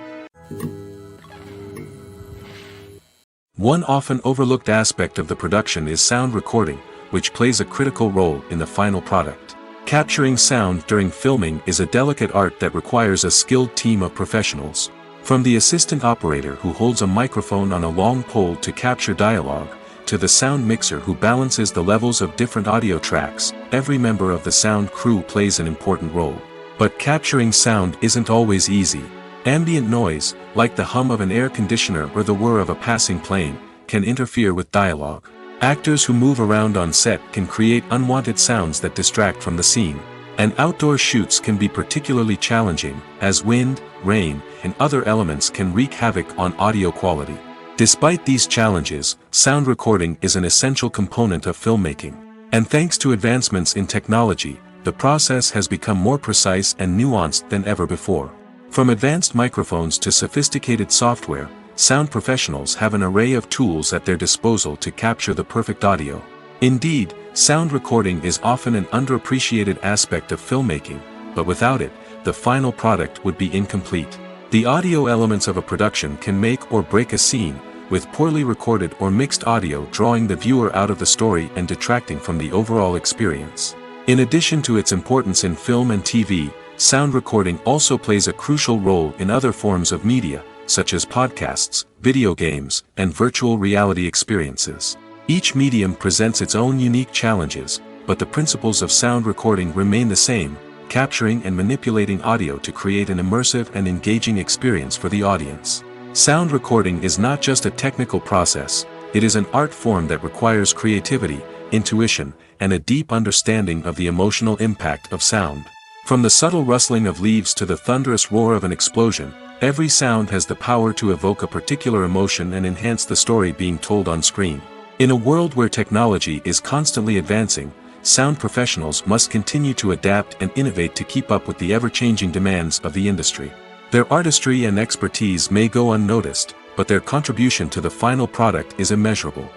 One often overlooked aspect of the production is sound recording, which plays a critical role in the final product. Capturing sound during filming is a delicate art that requires a skilled team of professionals. From the assistant operator who holds a microphone on a long pole to capture dialogue, to the sound mixer who balances the levels of different audio tracks, every member of the sound crew plays an important role. But capturing sound isn't always easy. Ambient noise, like the hum of an air conditioner or the whir of a passing plane, can interfere with dialogue. Actors who move around on set can create unwanted sounds that distract from the scene. And outdoor shoots can be particularly challenging, as wind, rain, and other elements can wreak havoc on audio quality. Despite these challenges, sound recording is an essential component of filmmaking. And thanks to advancements in technology, the process has become more precise and nuanced than ever before. From advanced microphones to sophisticated software, sound professionals have an array of tools at their disposal to capture the perfect audio. Indeed, sound recording is often an underappreciated aspect of filmmaking, but without it, the final product would be incomplete. The audio elements of a production can make or break a scene, with poorly recorded or mixed audio drawing the viewer out of the story and detracting from the overall experience. In addition to its importance in film and TV, sound recording also plays a crucial role in other forms of media, such as podcasts, video games, and virtual reality experiences. Each medium presents its own unique challenges, but the principles of sound recording remain the same, capturing and manipulating audio to create an immersive and engaging experience for the audience. Sound recording is not just a technical process, it is an art form that requires creativity, intuition, and a deep understanding of the emotional impact of sound. From the subtle rustling of leaves to the thunderous roar of an explosion, every sound has the power to evoke a particular emotion and enhance the story being told on screen. In a world where technology is constantly advancing, sound professionals must continue to adapt and innovate to keep up with the ever-changing demands of the industry. Their artistry and expertise may go unnoticed, but their contribution to the final product is immeasurable.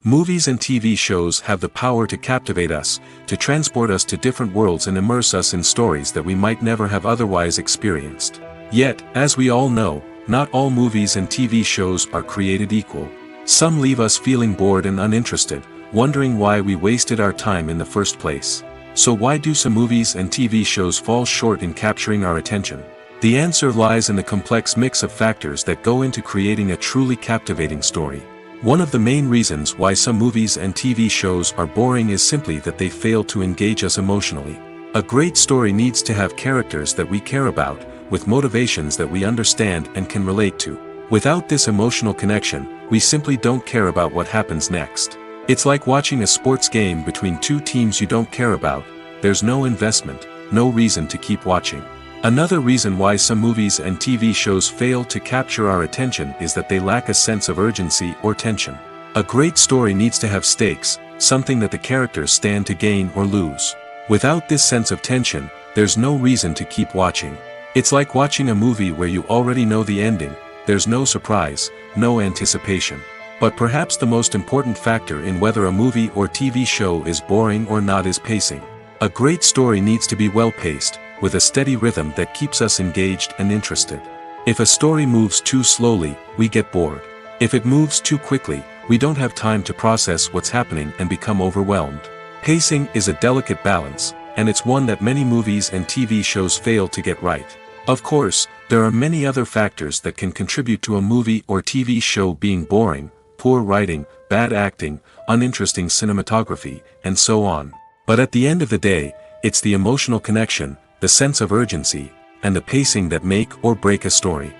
Movies and TV shows have the power to captivate us, to transport us to different worlds and immerse us in stories that we might never have otherwise experienced. Yet, as we all know, not all movies and TV shows are created equal. Some leave us feeling bored and uninterested, wondering why we wasted our time in the first place. So why do some movies and TV shows fall short in capturing our attention? The answer lies in the complex mix of factors that go into creating a truly captivating story. One of the main reasons why some movies and TV shows are boring is simply that they fail to engage us emotionally. A great story needs to have characters that we care about, with motivations that we understand and can relate to. Without this emotional connection, we simply don't care about what happens next. It's like watching a sports game between two teams you don't care about. There's no investment, no reason to keep watching. Another reason why some movies and TV shows fail to capture our attention is that they lack a sense of urgency or tension. A great story needs to have stakes, something that the characters stand to gain or lose. Without this sense of tension, there's no reason to keep watching. It's like watching a movie where you already know the ending. There's no surprise, no anticipation. But perhaps the most important factor in whether a movie or TV show is boring or not is pacing. A great story needs to be well-paced, with a steady rhythm that keeps us engaged and interested. If a story moves too slowly, we get bored. If it moves too quickly, we don't have time to process what's happening and become overwhelmed. Pacing is a delicate balance, and it's one that many movies and TV shows fail to get right. Of course, there are many other factors that can contribute to a movie or TV show being boring: poor writing, bad acting, uninteresting cinematography, and so on. But at the end of the day, it's the emotional connection, the sense of urgency, and the pacing that make or break a story.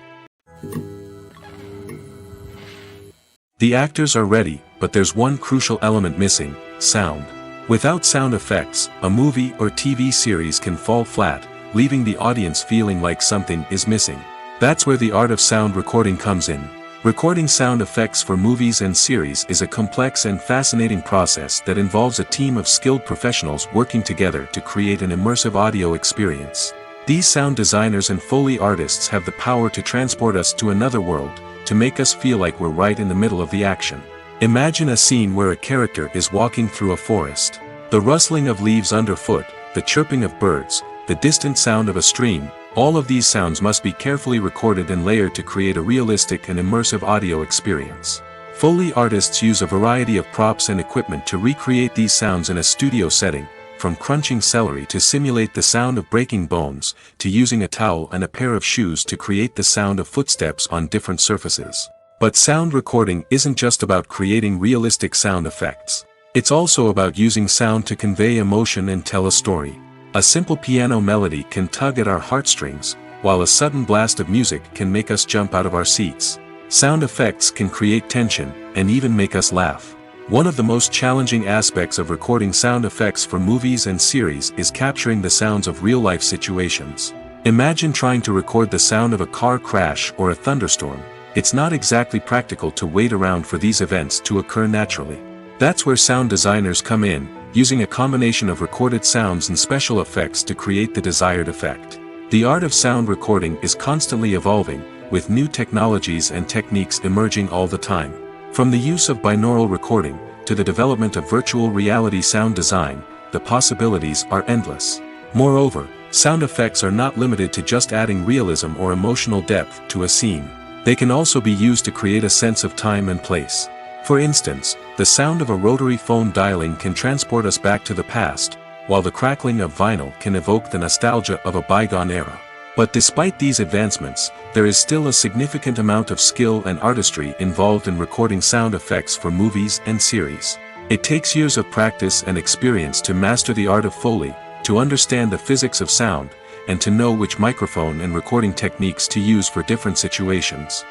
The actors are ready, but there's one crucial element missing: sound. Without sound effects, a movie or TV series can fall flat, leaving the audience feeling like something is missing. That's where the art of sound recording comes in. Recording sound effects for movies and series is a complex and fascinating process that involves a team of skilled professionals working together to create an immersive audio experience. These sound designers and Foley artists have the power to transport us to another world, to make us feel like we're right in the middle of the action. Imagine a scene where a character is walking through a forest. The rustling of leaves underfoot, the chirping of birds, the distant sound of a stream, all of these sounds must be carefully recorded and layered to create a realistic and immersive audio experience. Foley artists use a variety of props and equipment to recreate these sounds in a studio setting, from crunching celery to simulate the sound of breaking bones, to using a towel and a pair of shoes to create the sound of footsteps on different surfaces. But sound recording isn't just about creating realistic sound effects. It's also about using sound to convey emotion and tell a story. A simple piano melody can tug at our heartstrings, while a sudden blast of music can make us jump out of our seats. Sound effects can create tension, and even make us laugh. One of the most challenging aspects of recording sound effects for movies and series is capturing the sounds of real-life situations. Imagine trying to record the sound of a car crash or a thunderstorm. It's not exactly practical to wait around for these events to occur naturally. That's where sound designers come in, using a combination of recorded sounds and special effects to create the desired effect. The art of sound recording is constantly evolving, with new technologies and techniques emerging all the time. From the use of binaural recording, to the development of virtual reality sound design, the possibilities are endless. Moreover, sound effects are not limited to just adding realism or emotional depth to a scene. They can also be used to create a sense of time and place. For instance, the sound of a rotary phone dialing can transport us back to the past, while the crackling of vinyl can evoke the nostalgia of a bygone era. But despite these advancements, there is still a significant amount of skill and artistry involved in recording sound effects for movies and series. It takes years of practice and experience to master the art of Foley, to understand the physics of sound, and to know which microphone and recording techniques to use for different situations.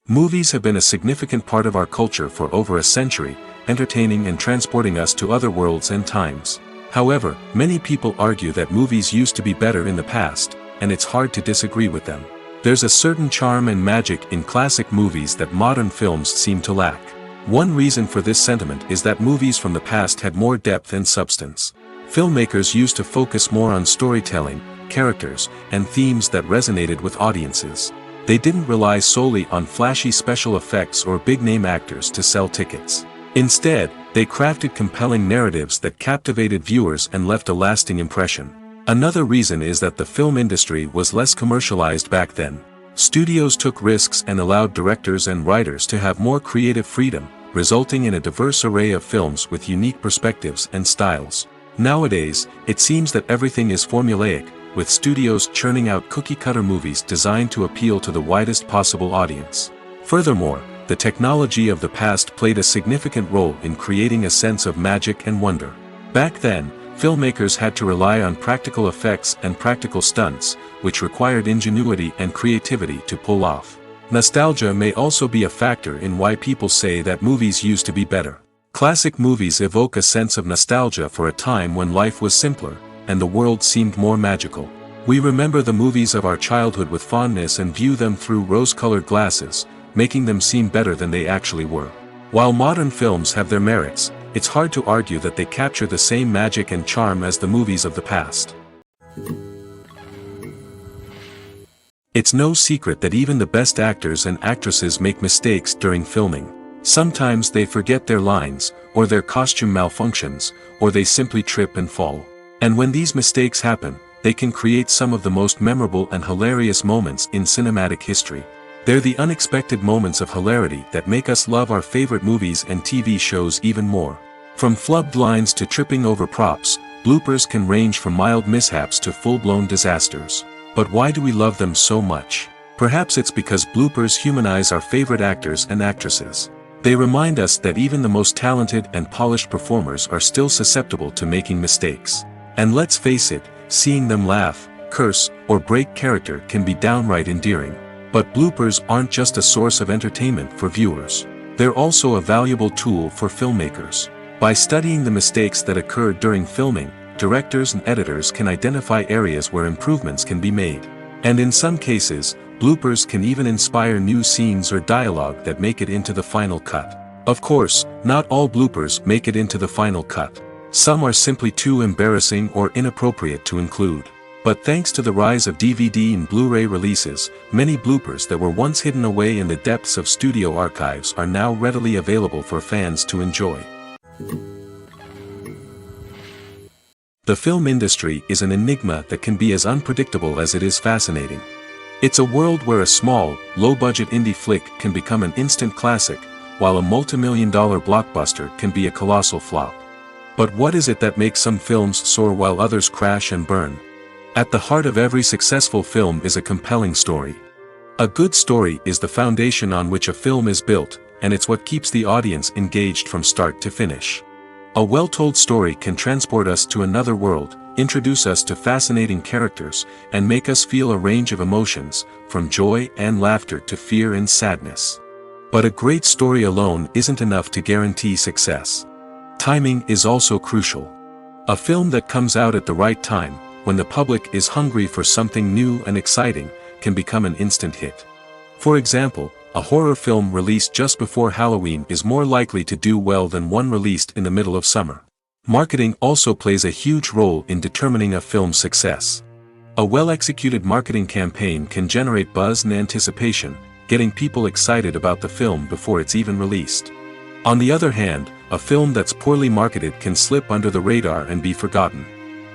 Movies have been a significant part of our culture for over a century, entertaining and transporting us to other worlds and times. However, many people argue that movies used to be better in the past, and it's hard to disagree with them. There's a certain charm and magic in classic movies that modern films seem to lack. One reason for this sentiment is that movies from the past had more depth and substance. Filmmakers used to focus more on storytelling, characters, and themes that resonated with audiences. They didn't rely solely on flashy special effects or big-name actors to sell tickets. Instead, they crafted compelling narratives that captivated viewers and left a lasting impression. Another reason is that the film industry was less commercialized back then. Studios took risks and allowed directors and writers to have more creative freedom, resulting in a diverse array of films with unique perspectives and styles. Nowadays, it seems that everything is formulaic, with studios churning out cookie-cutter movies designed to appeal to the widest possible audience. Furthermore, the technology of the past played a significant role in creating a sense of magic and wonder. Back then, filmmakers had to rely on practical effects and practical stunts, which required ingenuity and creativity to pull off. Nostalgia may also be a factor in why people say that movies used to be better. Classic movies evoke a sense of nostalgia for a time when life was simpler, and the world seemed more magical. We remember the movies of our childhood with fondness and view them through rose-colored glasses, making them seem better than they actually were. While modern films have their merits, it's hard to argue that they capture the same magic and charm as the movies of the past. It's no secret that even the best actors and actresses make mistakes during filming. Sometimes they forget their lines, or their costume malfunctions, or they simply trip and fall. And when these mistakes happen, they can create some of the most memorable and hilarious moments in cinematic history. They're the unexpected moments of hilarity that make us love our favorite movies and TV shows even more. From flubbed lines to tripping over props, bloopers can range from mild mishaps to full-blown disasters. But why do we love them so much? Perhaps it's because bloopers humanize our favorite actors and actresses. They remind us that even the most talented and polished performers are still susceptible to making mistakes. And let's face it, seeing them laugh, curse, or break character can be downright endearing. But bloopers aren't just a source of entertainment for viewers. They're also a valuable tool for filmmakers. By studying the mistakes that occurred during filming, directors and editors can identify areas where improvements can be made. And in some cases, bloopers can even inspire new scenes or dialogue that make it into the final cut. Of course, not all bloopers make it into the final cut. Some are simply too embarrassing or inappropriate to include. But thanks to the rise of DVD and Blu-ray releases, many bloopers that were once hidden away in the depths of studio archives are now readily available for fans to enjoy. The film industry is an enigma that can be as unpredictable as it is fascinating. It's a world where a small, low-budget indie flick can become an instant classic, while a multi-million-dollar blockbuster can be a colossal flop. But what is it that makes some films soar while others crash and burn? At the heart of every successful film is a compelling story. A good story is the foundation on which a film is built, and it's what keeps the audience engaged from start to finish. A well-told story can transport us to another world, introduce us to fascinating characters, and make us feel a range of emotions, from joy and laughter to fear and sadness. But a great story alone isn't enough to guarantee success. Timing is also crucial. A film that comes out at the right time, when the public is hungry for something new and exciting, can become an instant hit. For example, a horror film released just before Halloween is more likely to do well than one released in the middle of summer. Marketing also plays a huge role in determining a film's success. A well-executed marketing campaign can generate buzz and anticipation, getting people excited about the film before it's even released. On the other hand, a film that's poorly marketed can slip under the radar and be forgotten.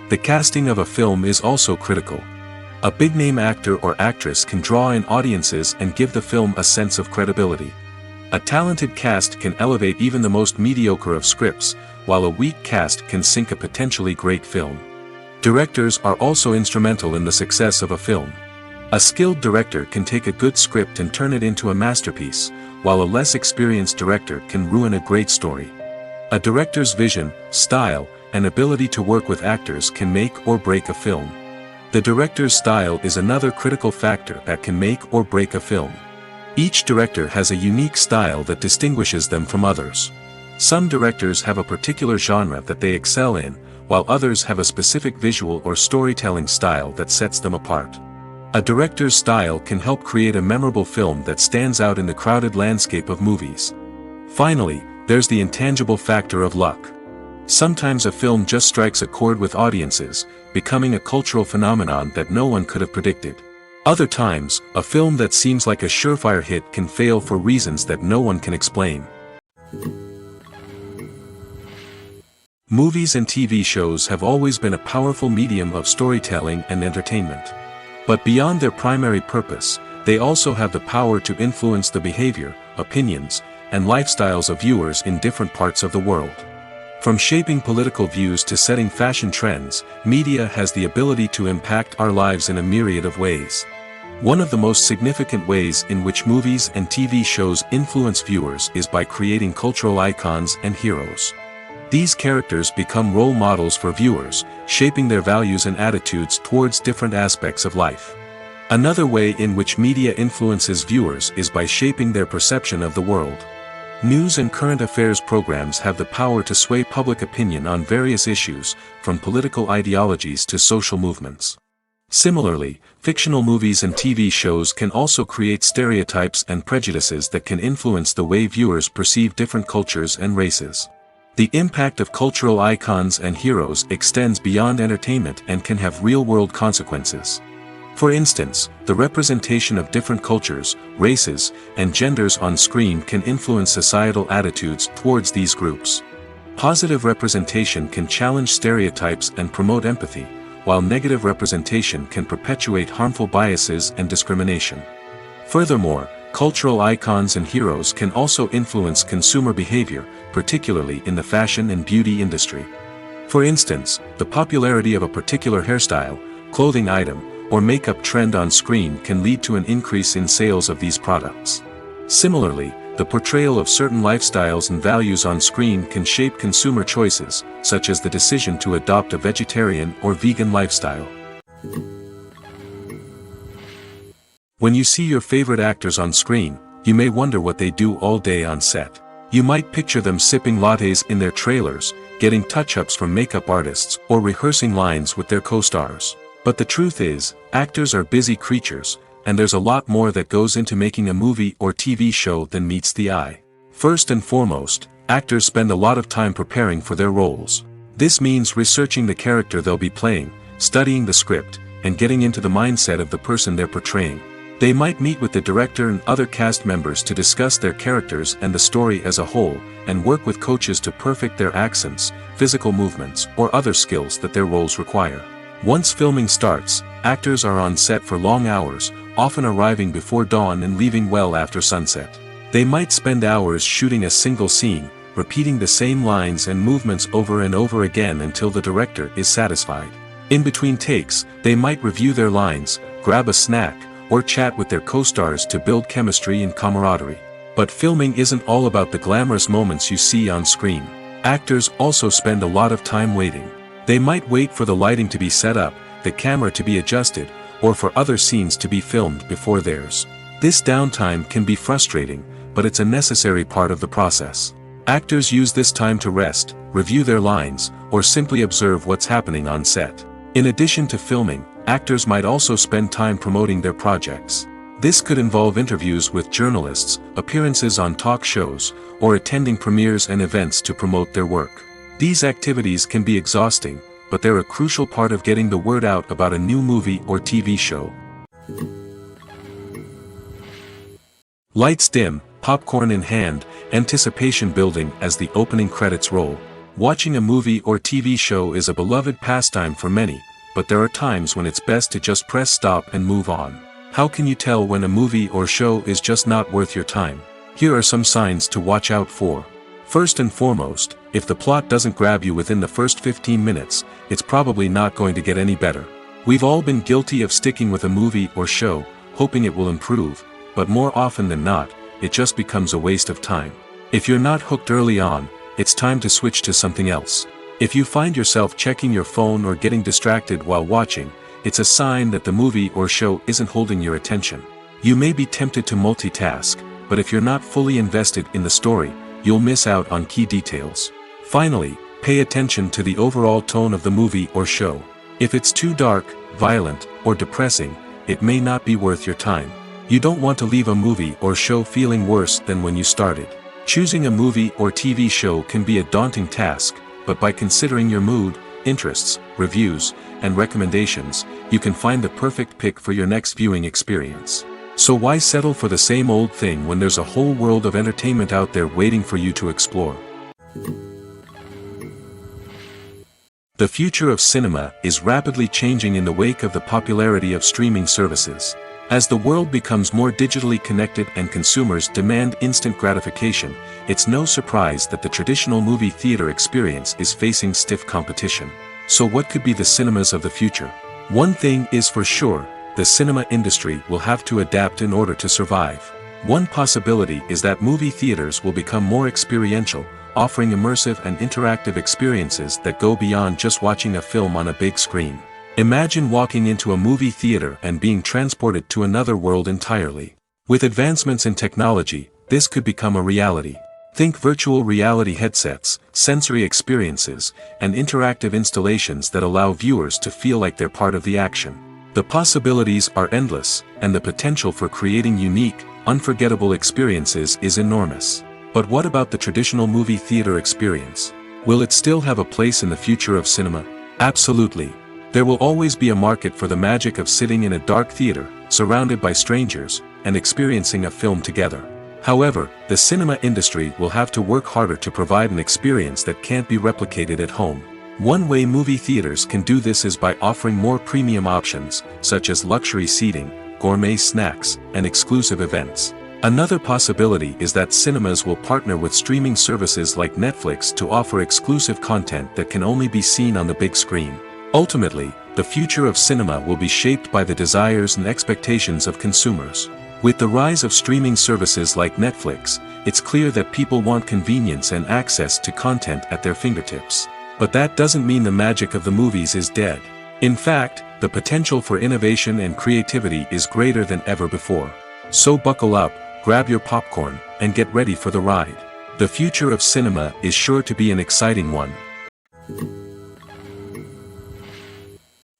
The casting of a film is also critical. A big-name actor or actress can draw in audiences and give the film a sense of credibility. A talented cast can elevate even the most mediocre of scripts, while a weak cast can sink a potentially great film. Directors are also instrumental in the success of a film. A skilled director can take a good script and turn it into a masterpiece, while a less experienced director can ruin a great story. A director's vision, style, and ability to work with actors can make or break a film. The director's style is another critical factor that can make or break a film. Each director has a unique style that distinguishes them from others. Some directors have a particular genre that they excel in, while others have a specific visual or storytelling style that sets them apart. A director's style can help create a memorable film that stands out in the crowded landscape of movies. Finally, there's the intangible factor of luck. Sometimes a film just strikes a chord with audiences, becoming a cultural phenomenon that no one could have predicted. Other times, a film that seems like a surefire hit can fail for reasons that no one can explain. Movies and TV shows have always been a powerful medium of storytelling and entertainment. But beyond their primary purpose, they also have the power to influence the behavior, opinions, and lifestyles of viewers in different parts of the world. From shaping political views to setting fashion trends, media has the ability to impact our lives in a myriad of ways. One of the most significant ways in which movies and TV shows influence viewers is by creating cultural icons and heroes. These characters become role models for viewers, shaping their values and attitudes towards different aspects of life. Another way in which media influences viewers is by shaping their perception of the world. News and current affairs programs have the power to sway public opinion on various issues, from political ideologies to social movements. Similarly, fictional movies and TV shows can also create stereotypes and prejudices that can influence the way viewers perceive different cultures and races. The impact of cultural icons and heroes extends beyond entertainment and can have real-world consequences. For instance, the representation of different cultures, races, and genders on screen can influence societal attitudes towards these groups. Positive representation can challenge stereotypes and promote empathy, while negative representation can perpetuate harmful biases and discrimination. Furthermore, cultural icons and heroes can also influence consumer behavior, particularly in the fashion and beauty industry. For instance, the popularity of a particular hairstyle, clothing item, or makeup trend on screen can lead to an increase in sales of these products. Similarly, the portrayal of certain lifestyles and values on screen can shape consumer choices, such as the decision to adopt a vegetarian or vegan lifestyle. When you see your favorite actors on screen, you may wonder what they do all day on set. You might picture them sipping lattes in their trailers, getting touch-ups from makeup artists, or rehearsing lines with their co-stars. But the truth is, actors are busy creatures, and there's a lot more that goes into making a movie or TV show than meets the eye. First and foremost, actors spend a lot of time preparing for their roles. This means researching the character they'll be playing, studying the script, and getting into the mindset of the person they're portraying. They might meet with the director and other cast members to discuss their characters and the story as a whole, and work with coaches to perfect their accents, physical movements, or other skills that their roles require. Once filming starts, actors are on set for long hours, often arriving before dawn and leaving well after sunset. They might spend hours shooting a single scene, repeating the same lines and movements over and over again until the director is satisfied. In between takes, they might review their lines, grab a snack, or chat with their co-stars to build chemistry and camaraderie. But filming isn't all about the glamorous moments you see on screen. Actors also spend a lot of time waiting. They might wait for the lighting to be set up, the camera to be adjusted, or for other scenes to be filmed before theirs. This downtime can be frustrating, but it's a necessary part of the process. Actors use this time to rest, review their lines, or simply observe what's happening on set. In addition to filming, actors might also spend time promoting their projects. This could involve interviews with journalists, appearances on talk shows, or attending premieres and events to promote their work. These activities can be exhausting, but they're a crucial part of getting the word out about a new movie or TV show. Lights dim, popcorn in hand, anticipation building as the opening credits roll. Watching a movie or TV show is a beloved pastime for many, but there are times when it's best to just press stop and move on. How can you tell when a movie or show is just not worth your time? Here are some signs to watch out for. First and foremost, if the plot doesn't grab you within the first 15 minutes, it's probably not going to get any better. We've all been guilty of sticking with a movie or show, hoping it will improve, but more often than not, it just becomes a waste of time. If you're not hooked early on, it's time to switch to something else. If you find yourself checking your phone or getting distracted while watching, it's a sign that the movie or show isn't holding your attention. You may be tempted to multitask, but if you're not fully invested in the story, you'll miss out on key details. Finally, pay attention to the overall tone of the movie or show. If it's too dark, violent, or depressing, it may not be worth your time. You don't want to leave a movie or show feeling worse than when you started. Choosing a movie or TV show can be a daunting task, but by considering your mood, interests, reviews, and recommendations, you can find the perfect pick for your next viewing experience. So why settle for the same old thing when there's a whole world of entertainment out there waiting for you to explore? The future of cinema is rapidly changing in the wake of the popularity of streaming services. As the world becomes more digitally connected and consumers demand instant gratification, it's no surprise that the traditional movie theater experience is facing stiff competition. So what could be the cinemas of the future? One thing is for sure, the cinema industry will have to adapt in order to survive. One possibility is that movie theaters will become more experiential, offering immersive and interactive experiences that go beyond just watching a film on a big screen. Imagine walking into a movie theater and being transported to another world entirely. With advancements in technology, this could become a reality. Think virtual reality headsets, sensory experiences, and interactive installations that allow viewers to feel like they're part of the action. The possibilities are endless, and the potential for creating unique, unforgettable experiences is enormous. But what about the traditional movie theater experience? Will it still have a place in the future of cinema? Absolutely. There will always be a market for the magic of sitting in a dark theater, surrounded by strangers, and experiencing a film together. However, the cinema industry will have to work harder to provide an experience that can't be replicated at home. One way movie theaters can do this is by offering more premium options, such as luxury seating, gourmet snacks, and exclusive events. Another possibility is that cinemas will partner with streaming services like Netflix to offer exclusive content that can only be seen on the big screen. Ultimately, the future of cinema will be shaped by the desires and expectations of consumers. With the rise of streaming services like Netflix, it's clear that people want convenience and access to content at their fingertips. But that doesn't mean the magic of the movies is dead. In fact, the potential for innovation and creativity is greater than ever before. So buckle up, grab your popcorn, and get ready for the ride. The future of cinema is sure to be an exciting one.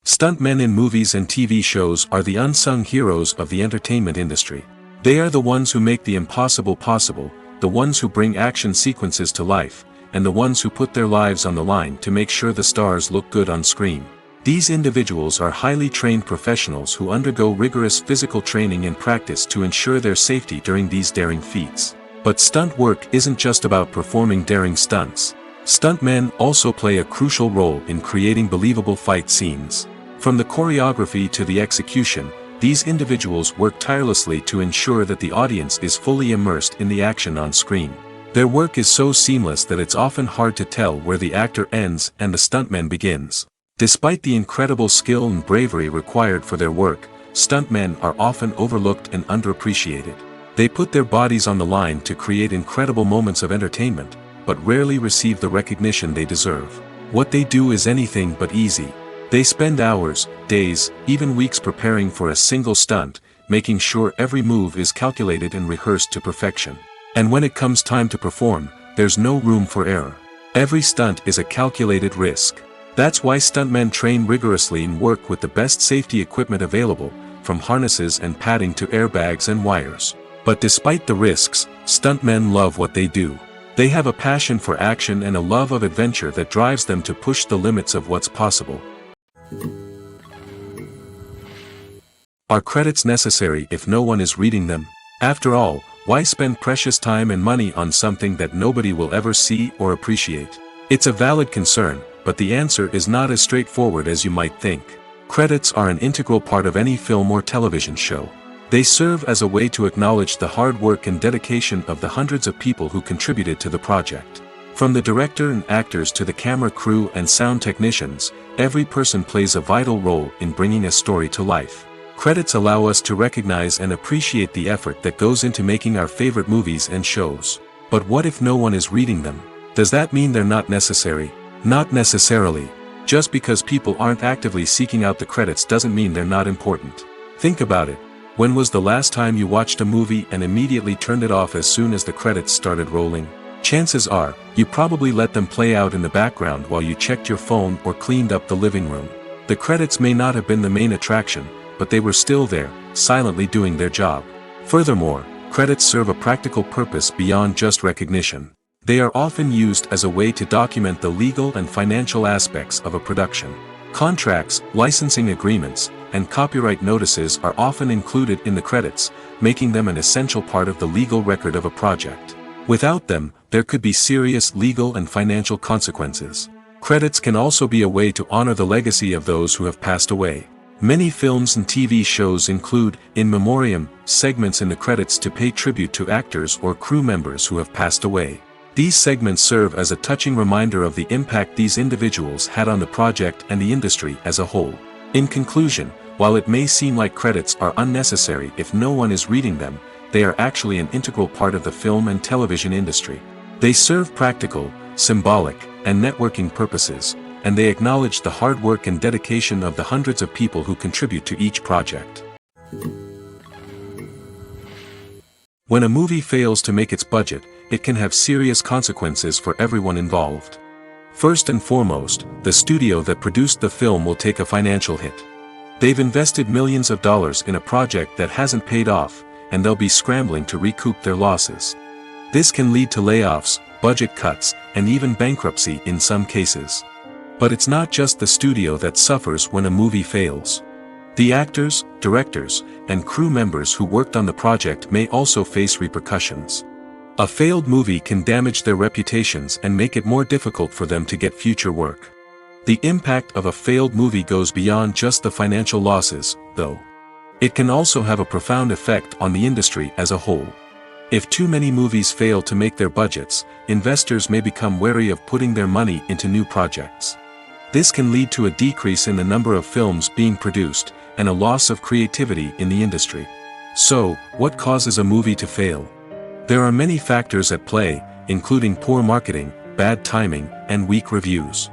Stuntmen in movies and TV shows are the unsung heroes of the entertainment industry. They are the ones who make the impossible possible, the ones who bring action sequences to life, and the ones who put their lives on the line to make sure the stars look good on screen. These individuals are highly trained professionals who undergo rigorous physical training and practice to ensure their safety during these daring feats. But stunt work isn't just about performing daring stunts. Stuntmen also play a crucial role in creating believable fight scenes. From the choreography to the execution, these individuals work tirelessly to ensure that the audience is fully immersed in the action on screen. Their work is so seamless that it's often hard to tell where the actor ends and the stuntman begins. Despite the incredible skill and bravery required for their work, stuntmen are often overlooked and underappreciated. They put their bodies on the line to create incredible moments of entertainment, but rarely receive the recognition they deserve. What they do is anything but easy. They spend hours, days, even weeks preparing for a single stunt, making sure every move is calculated and rehearsed to perfection. And when it comes time to perform, there's no room for error. Every stunt is a calculated risk. That's why stuntmen train rigorously and work with the best safety equipment available, from harnesses and padding to airbags and wires. But despite the risks, stuntmen love what they do. They have a passion for action and a love of adventure that drives them to push the limits of what's possible. Are credits necessary if no one is reading them? After all, why spend precious time and money on something that nobody will ever see or appreciate? It's a valid concern, but the answer is not as straightforward as you might think. Credits are an integral part of any film or television show. They serve as a way to acknowledge the hard work and dedication of the hundreds of people who contributed to the project. From the director and actors to the camera crew and sound technicians, every person plays a vital role in bringing a story to life. Credits allow us to recognize and appreciate the effort that goes into making our favorite movies and shows. But what if no one is reading them? Does that mean they're not necessary? Not necessarily. Just because people aren't actively seeking out the credits doesn't mean they're not important. Think about it. When was the last time you watched a movie and immediately turned it off as soon as the credits started rolling? Chances are, you probably let them play out in the background while you checked your phone or cleaned up the living room. The credits may not have been the main attraction, but they were still there, silently doing their job. Furthermore, credits serve a practical purpose beyond just recognition. They are often used as a way to document the legal and financial aspects of a production. Contracts, licensing agreements, and copyright notices are often included in the credits, making them an essential part of the legal record of a project. Without them, there could be serious legal and financial consequences. Credits can also be a way to honor the legacy of those who have passed away. Many films and TV shows include, in memoriam, segments in the credits to pay tribute to actors or crew members who have passed away. These segments serve as a touching reminder of the impact these individuals had on the project and the industry as a whole. In conclusion, while it may seem like credits are unnecessary if no one is reading them, they are actually an integral part of the film and television industry. They serve practical, symbolic, and networking purposes, and they acknowledge the hard work and dedication of the hundreds of people who contribute to each project. When a movie fails to make its budget, it can have serious consequences for everyone involved. First and foremost, the studio that produced the film will take a financial hit. They've invested millions of dollars in a project that hasn't paid off, and they'll be scrambling to recoup their losses. This can lead to layoffs, budget cuts, and even bankruptcy in some cases. But it's not just the studio that suffers when a movie fails. The actors, directors, and crew members who worked on the project may also face repercussions. A failed movie can damage their reputations and make it more difficult for them to get future work. The impact of a failed movie goes beyond just the financial losses, though. It can also have a profound effect on the industry as a whole. If too many movies fail to make their budgets, investors may become wary of putting their money into new projects. This can lead to a decrease in the number of films being produced, and a loss of creativity in the industry. So, what causes a movie to fail? There are many factors at play, including poor marketing, bad timing, and weak reviews.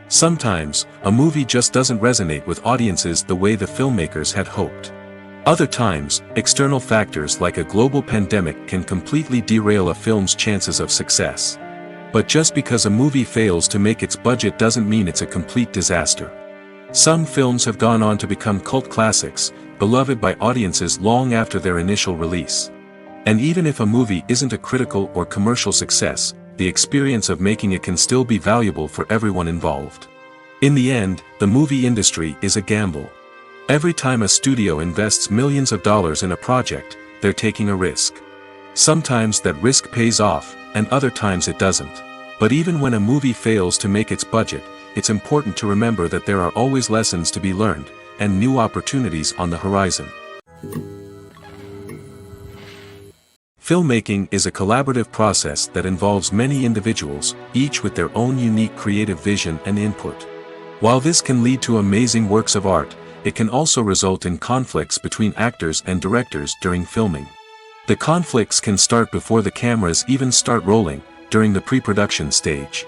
Sometimes, a movie just doesn't resonate with audiences the way the filmmakers had hoped. Other times, external factors like a global pandemic can completely derail a film's chances of success. But just because a movie fails to make its budget doesn't mean it's a complete disaster. Some films have gone on to become cult classics, beloved by audiences long after their initial release. And even if a movie isn't a critical or commercial success, the experience of making it can still be valuable for everyone involved. In the end, the movie industry is a gamble. Every time a studio invests millions of dollars in a project, they're taking a risk. Sometimes that risk pays off, and other times it doesn't. But even when a movie fails to make its budget, it's important to remember that there are always lessons to be learned, and new opportunities on the horizon. Filmmaking is a collaborative process that involves many individuals, each with their own unique creative vision and input. While this can lead to amazing works of art, it can also result in conflicts between actors and directors during filming. The conflicts can start before the cameras even start rolling, during the pre-production stage.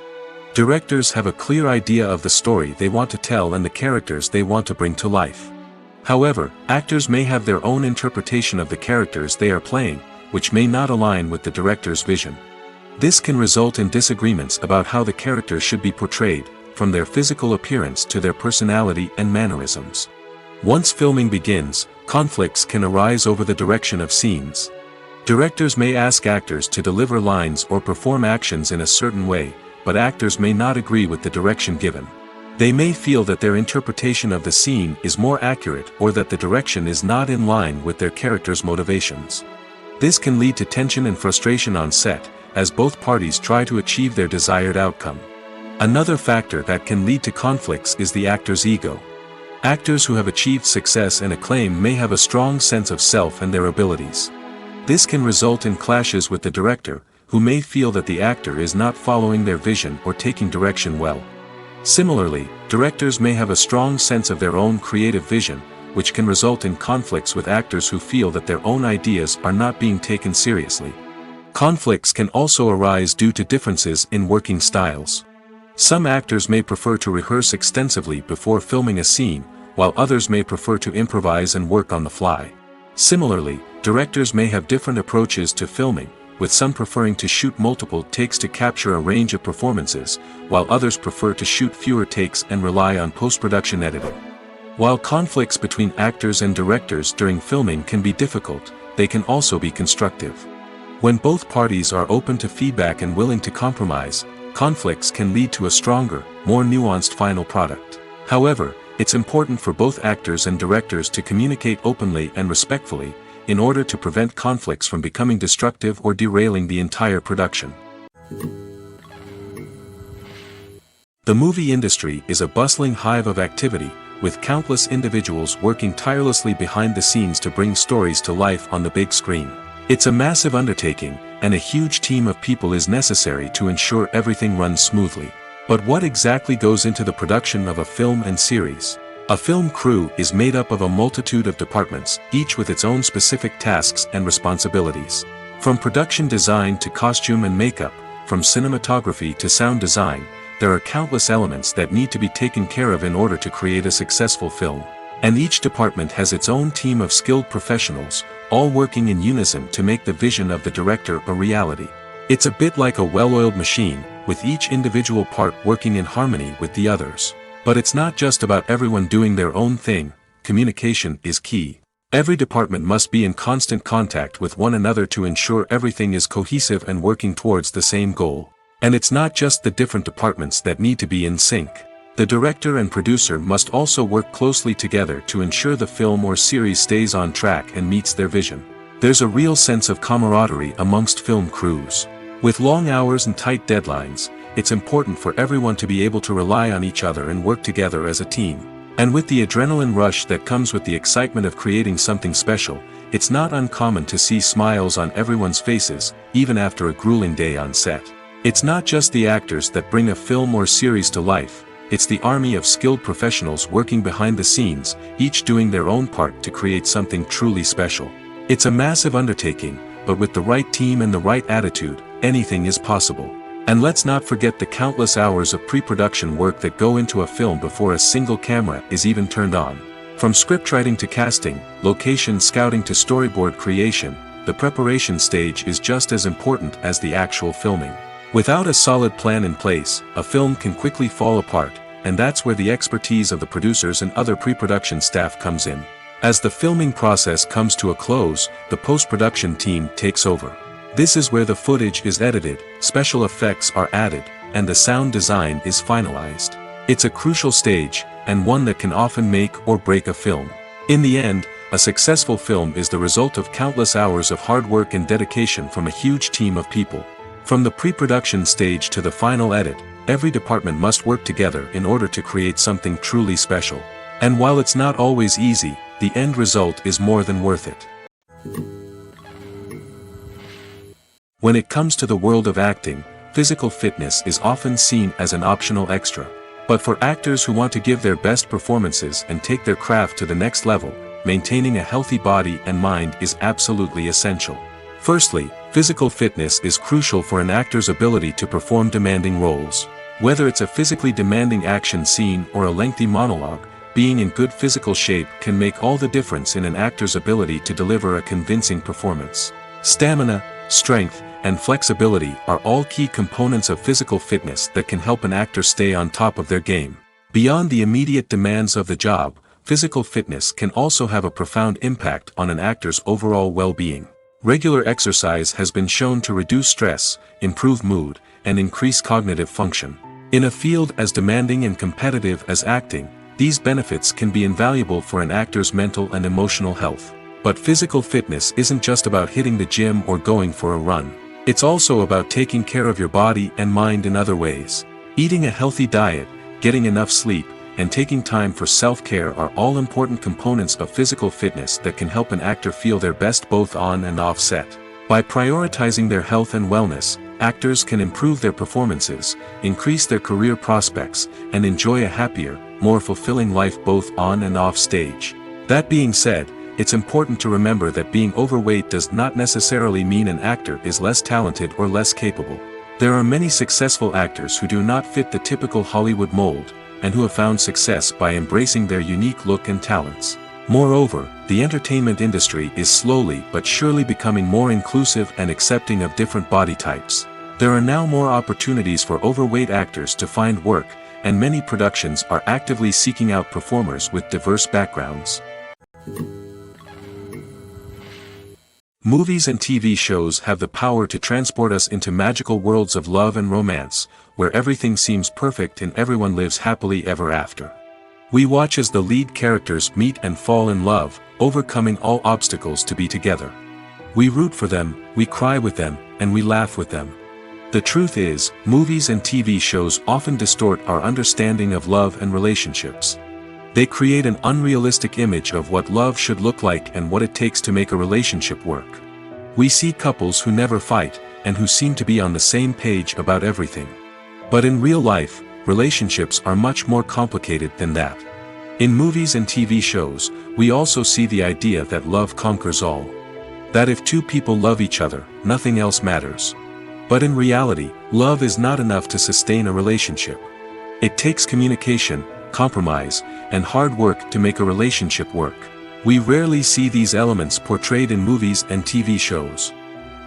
Directors have a clear idea of the story they want to tell and the characters they want to bring to life. However, actors may have their own interpretation of the characters they are playing, which may not align with the director's vision. This can result in disagreements about how the characters should be portrayed, from their physical appearance to their personality and mannerisms. Once filming begins, conflicts can arise over the direction of scenes. Directors may ask actors to deliver lines or perform actions in a certain way, but actors may not agree with the direction given. They may feel that their interpretation of the scene is more accurate or that the direction is not in line with their character's motivations. This can lead to tension and frustration on set, as both parties try to achieve their desired outcome. Another factor that can lead to conflicts is the actor's ego. Actors who have achieved success and acclaim may have a strong sense of self and their abilities. This can result in clashes with the director, who may feel that the actor is not following their vision or taking direction well. Similarly, directors may have a strong sense of their own creative vision, which can result in conflicts with actors who feel that their own ideas are not being taken seriously. Conflicts can also arise due to differences in working styles. Some actors may prefer to rehearse extensively before filming a scene, while others may prefer to improvise and work on the fly. Similarly, directors may have different approaches to filming, with some preferring to shoot multiple takes to capture a range of performances, while others prefer to shoot fewer takes and rely on post-production editing. While conflicts between actors and directors during filming can be difficult, they can also be constructive. When both parties are open to feedback and willing to compromise, conflicts can lead to a stronger, more nuanced final product. However, It's important for both actors and directors to communicate openly and respectfully, in order to prevent conflicts from becoming destructive or derailing the entire production. The movie industry is a bustling hive of activity, with countless individuals working tirelessly behind the scenes to bring stories to life on the big screen. It's a massive undertaking, and a huge team of people is necessary to ensure everything runs smoothly. But what exactly goes into the production of a film and series? A film crew is made up of a multitude of departments, each with its own specific tasks and responsibilities. From production design to costume and makeup, from cinematography to sound design, there are countless elements that need to be taken care of in order to create a successful film. And each department has its own team of skilled professionals, all working in unison to make the vision of the director a reality. It's a bit like a well-oiled machine, with each individual part working in harmony with the others. But it's not just about everyone doing their own thing. Communication is key. Every department must be in constant contact with one another to ensure everything is cohesive and working towards the same goal. And it's not just the different departments that need to be in sync. The director and producer must also work closely together to ensure the film or series stays on track and meets their vision. There's a real sense of camaraderie amongst film crews. With long hours and tight deadlines, it's important for everyone to be able to rely on each other and work together as a team. And with the adrenaline rush that comes with the excitement of creating something special, it's not uncommon to see smiles on everyone's faces, even after a grueling day on set. It's not just the actors that bring a film or series to life, it's the army of skilled professionals working behind the scenes, each doing their own part to create something truly special. It's a massive undertaking, but with the right team and the right attitude, anything is possible. And let's not forget the countless hours of pre-production work that go into a film before a single camera is even turned on. From scriptwriting to casting, location scouting to storyboard creation, the preparation stage is just as important as the actual filming. Without a solid plan in place, a film can quickly fall apart, and that's where the expertise of the producers and other pre-production staff comes in. As the filming process comes to a close, the post-production team takes over. This is where the footage is edited, special effects are added, and the sound design is finalized. It's a crucial stage, and one that can often make or break a film. In the end, a successful film is the result of countless hours of hard work and dedication from a huge team of people. From the pre-production stage to the final edit, every department must work together in order to create something truly special. And while it's not always easy, the end result is more than worth it. When it comes to the world of acting, physical fitness is often seen as an optional extra. But for actors who want to give their best performances and take their craft to the next level, maintaining a healthy body and mind is absolutely essential. Firstly, physical fitness is crucial for an actor's ability to perform demanding roles. Whether it's a physically demanding action scene or a lengthy monologue, being in good physical shape can make all the difference in an actor's ability to deliver a convincing performance. Stamina, strength, and flexibility are all key components of physical fitness that can help an actor stay on top of their game. Beyond the immediate demands of the job, physical fitness can also have a profound impact on an actor's overall well-being. Regular exercise has been shown to reduce stress, improve mood, and increase cognitive function. In a field as demanding and competitive as acting, these benefits can be invaluable for an actor's mental and emotional health. But physical fitness isn't just about hitting the gym or going for a run. It's also about taking care of your body and mind in other ways. Eating a healthy diet, getting enough sleep, and taking time for self-care are all important components of physical fitness that can help an actor feel their best both on and off set. By prioritizing their health and wellness, actors can improve their performances, increase their career prospects, and enjoy a happier, more fulfilling life both on and off stage. That being said, it's important to remember that being overweight does not necessarily mean an actor is less talented or less capable. There are many successful actors who do not fit the typical Hollywood mold, and who have found success by embracing their unique look and talents. Moreover, the entertainment industry is slowly but surely becoming more inclusive and accepting of different body types. There are now more opportunities for overweight actors to find work, and many productions are actively seeking out performers with diverse backgrounds. Movies and TV shows have the power to transport us into magical worlds of love and romance, where everything seems perfect and everyone lives happily ever after. We watch as the lead characters meet and fall in love, overcoming all obstacles to be together. We root for them, we cry with them, and we laugh with them. The truth is, movies and TV shows often distort our understanding of love and relationships. They create an unrealistic image of what love should look like and what it takes to make a relationship work. We see couples who never fight, and who seem to be on the same page about everything. But in real life, relationships are much more complicated than that. In movies and TV shows, we also see the idea that love conquers all. That if two people love each other, nothing else matters. But in reality, love is not enough to sustain a relationship. It takes communication, compromise, and hard work to make a relationship work. We rarely see these elements portrayed in movies and TV shows.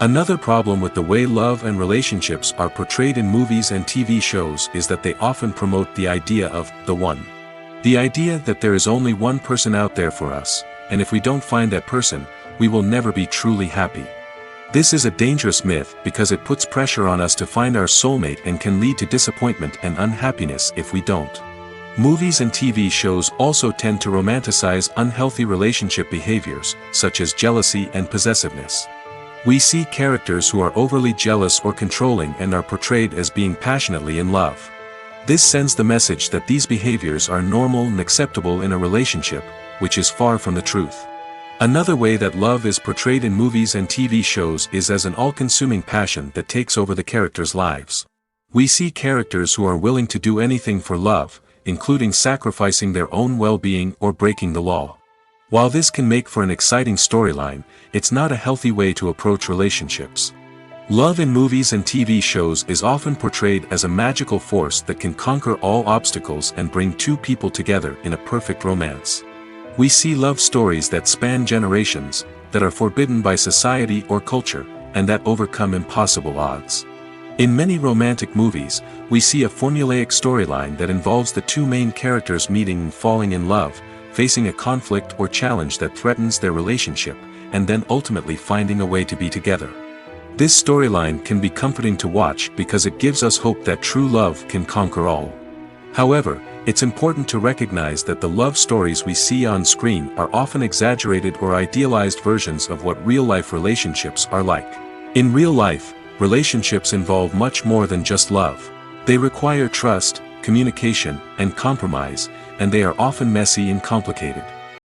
Another problem with the way love and relationships are portrayed in movies and TV shows is that they often promote the idea of the one. The idea that there is only one person out there for us, and if we don't find that person, we will never be truly happy. This is a dangerous myth because it puts pressure on us to find our soulmate and can lead to disappointment and unhappiness if we don't. Movies and TV shows also tend to romanticize unhealthy relationship behaviors, such as jealousy and possessiveness. We see characters who are overly jealous or controlling and are portrayed as being passionately in love. This sends the message that these behaviors are normal and acceptable in a relationship, which is far from the truth. Another way that love is portrayed in movies and TV shows is as an all-consuming passion that takes over the characters' lives. We see characters who are willing to do anything for love, including sacrificing their own well-being or breaking the law. While this can make for an exciting storyline, it's not a healthy way to approach relationships. Love in movies and TV shows is often portrayed as a magical force that can conquer all obstacles and bring two people together in a perfect romance. We see love stories that span generations, that are forbidden by society or culture, and that overcome impossible odds. In many romantic movies, we see a formulaic storyline that involves the two main characters meeting and falling in love, facing a conflict or challenge that threatens their relationship, and then ultimately finding a way to be together. This storyline can be comforting to watch because it gives us hope that true love can conquer all. However, it's important to recognize that the love stories we see on screen are often exaggerated or idealized versions of what real-life relationships are like. In real life, relationships involve much more than just love. They require trust, communication, and compromise, and they are often messy and complicated.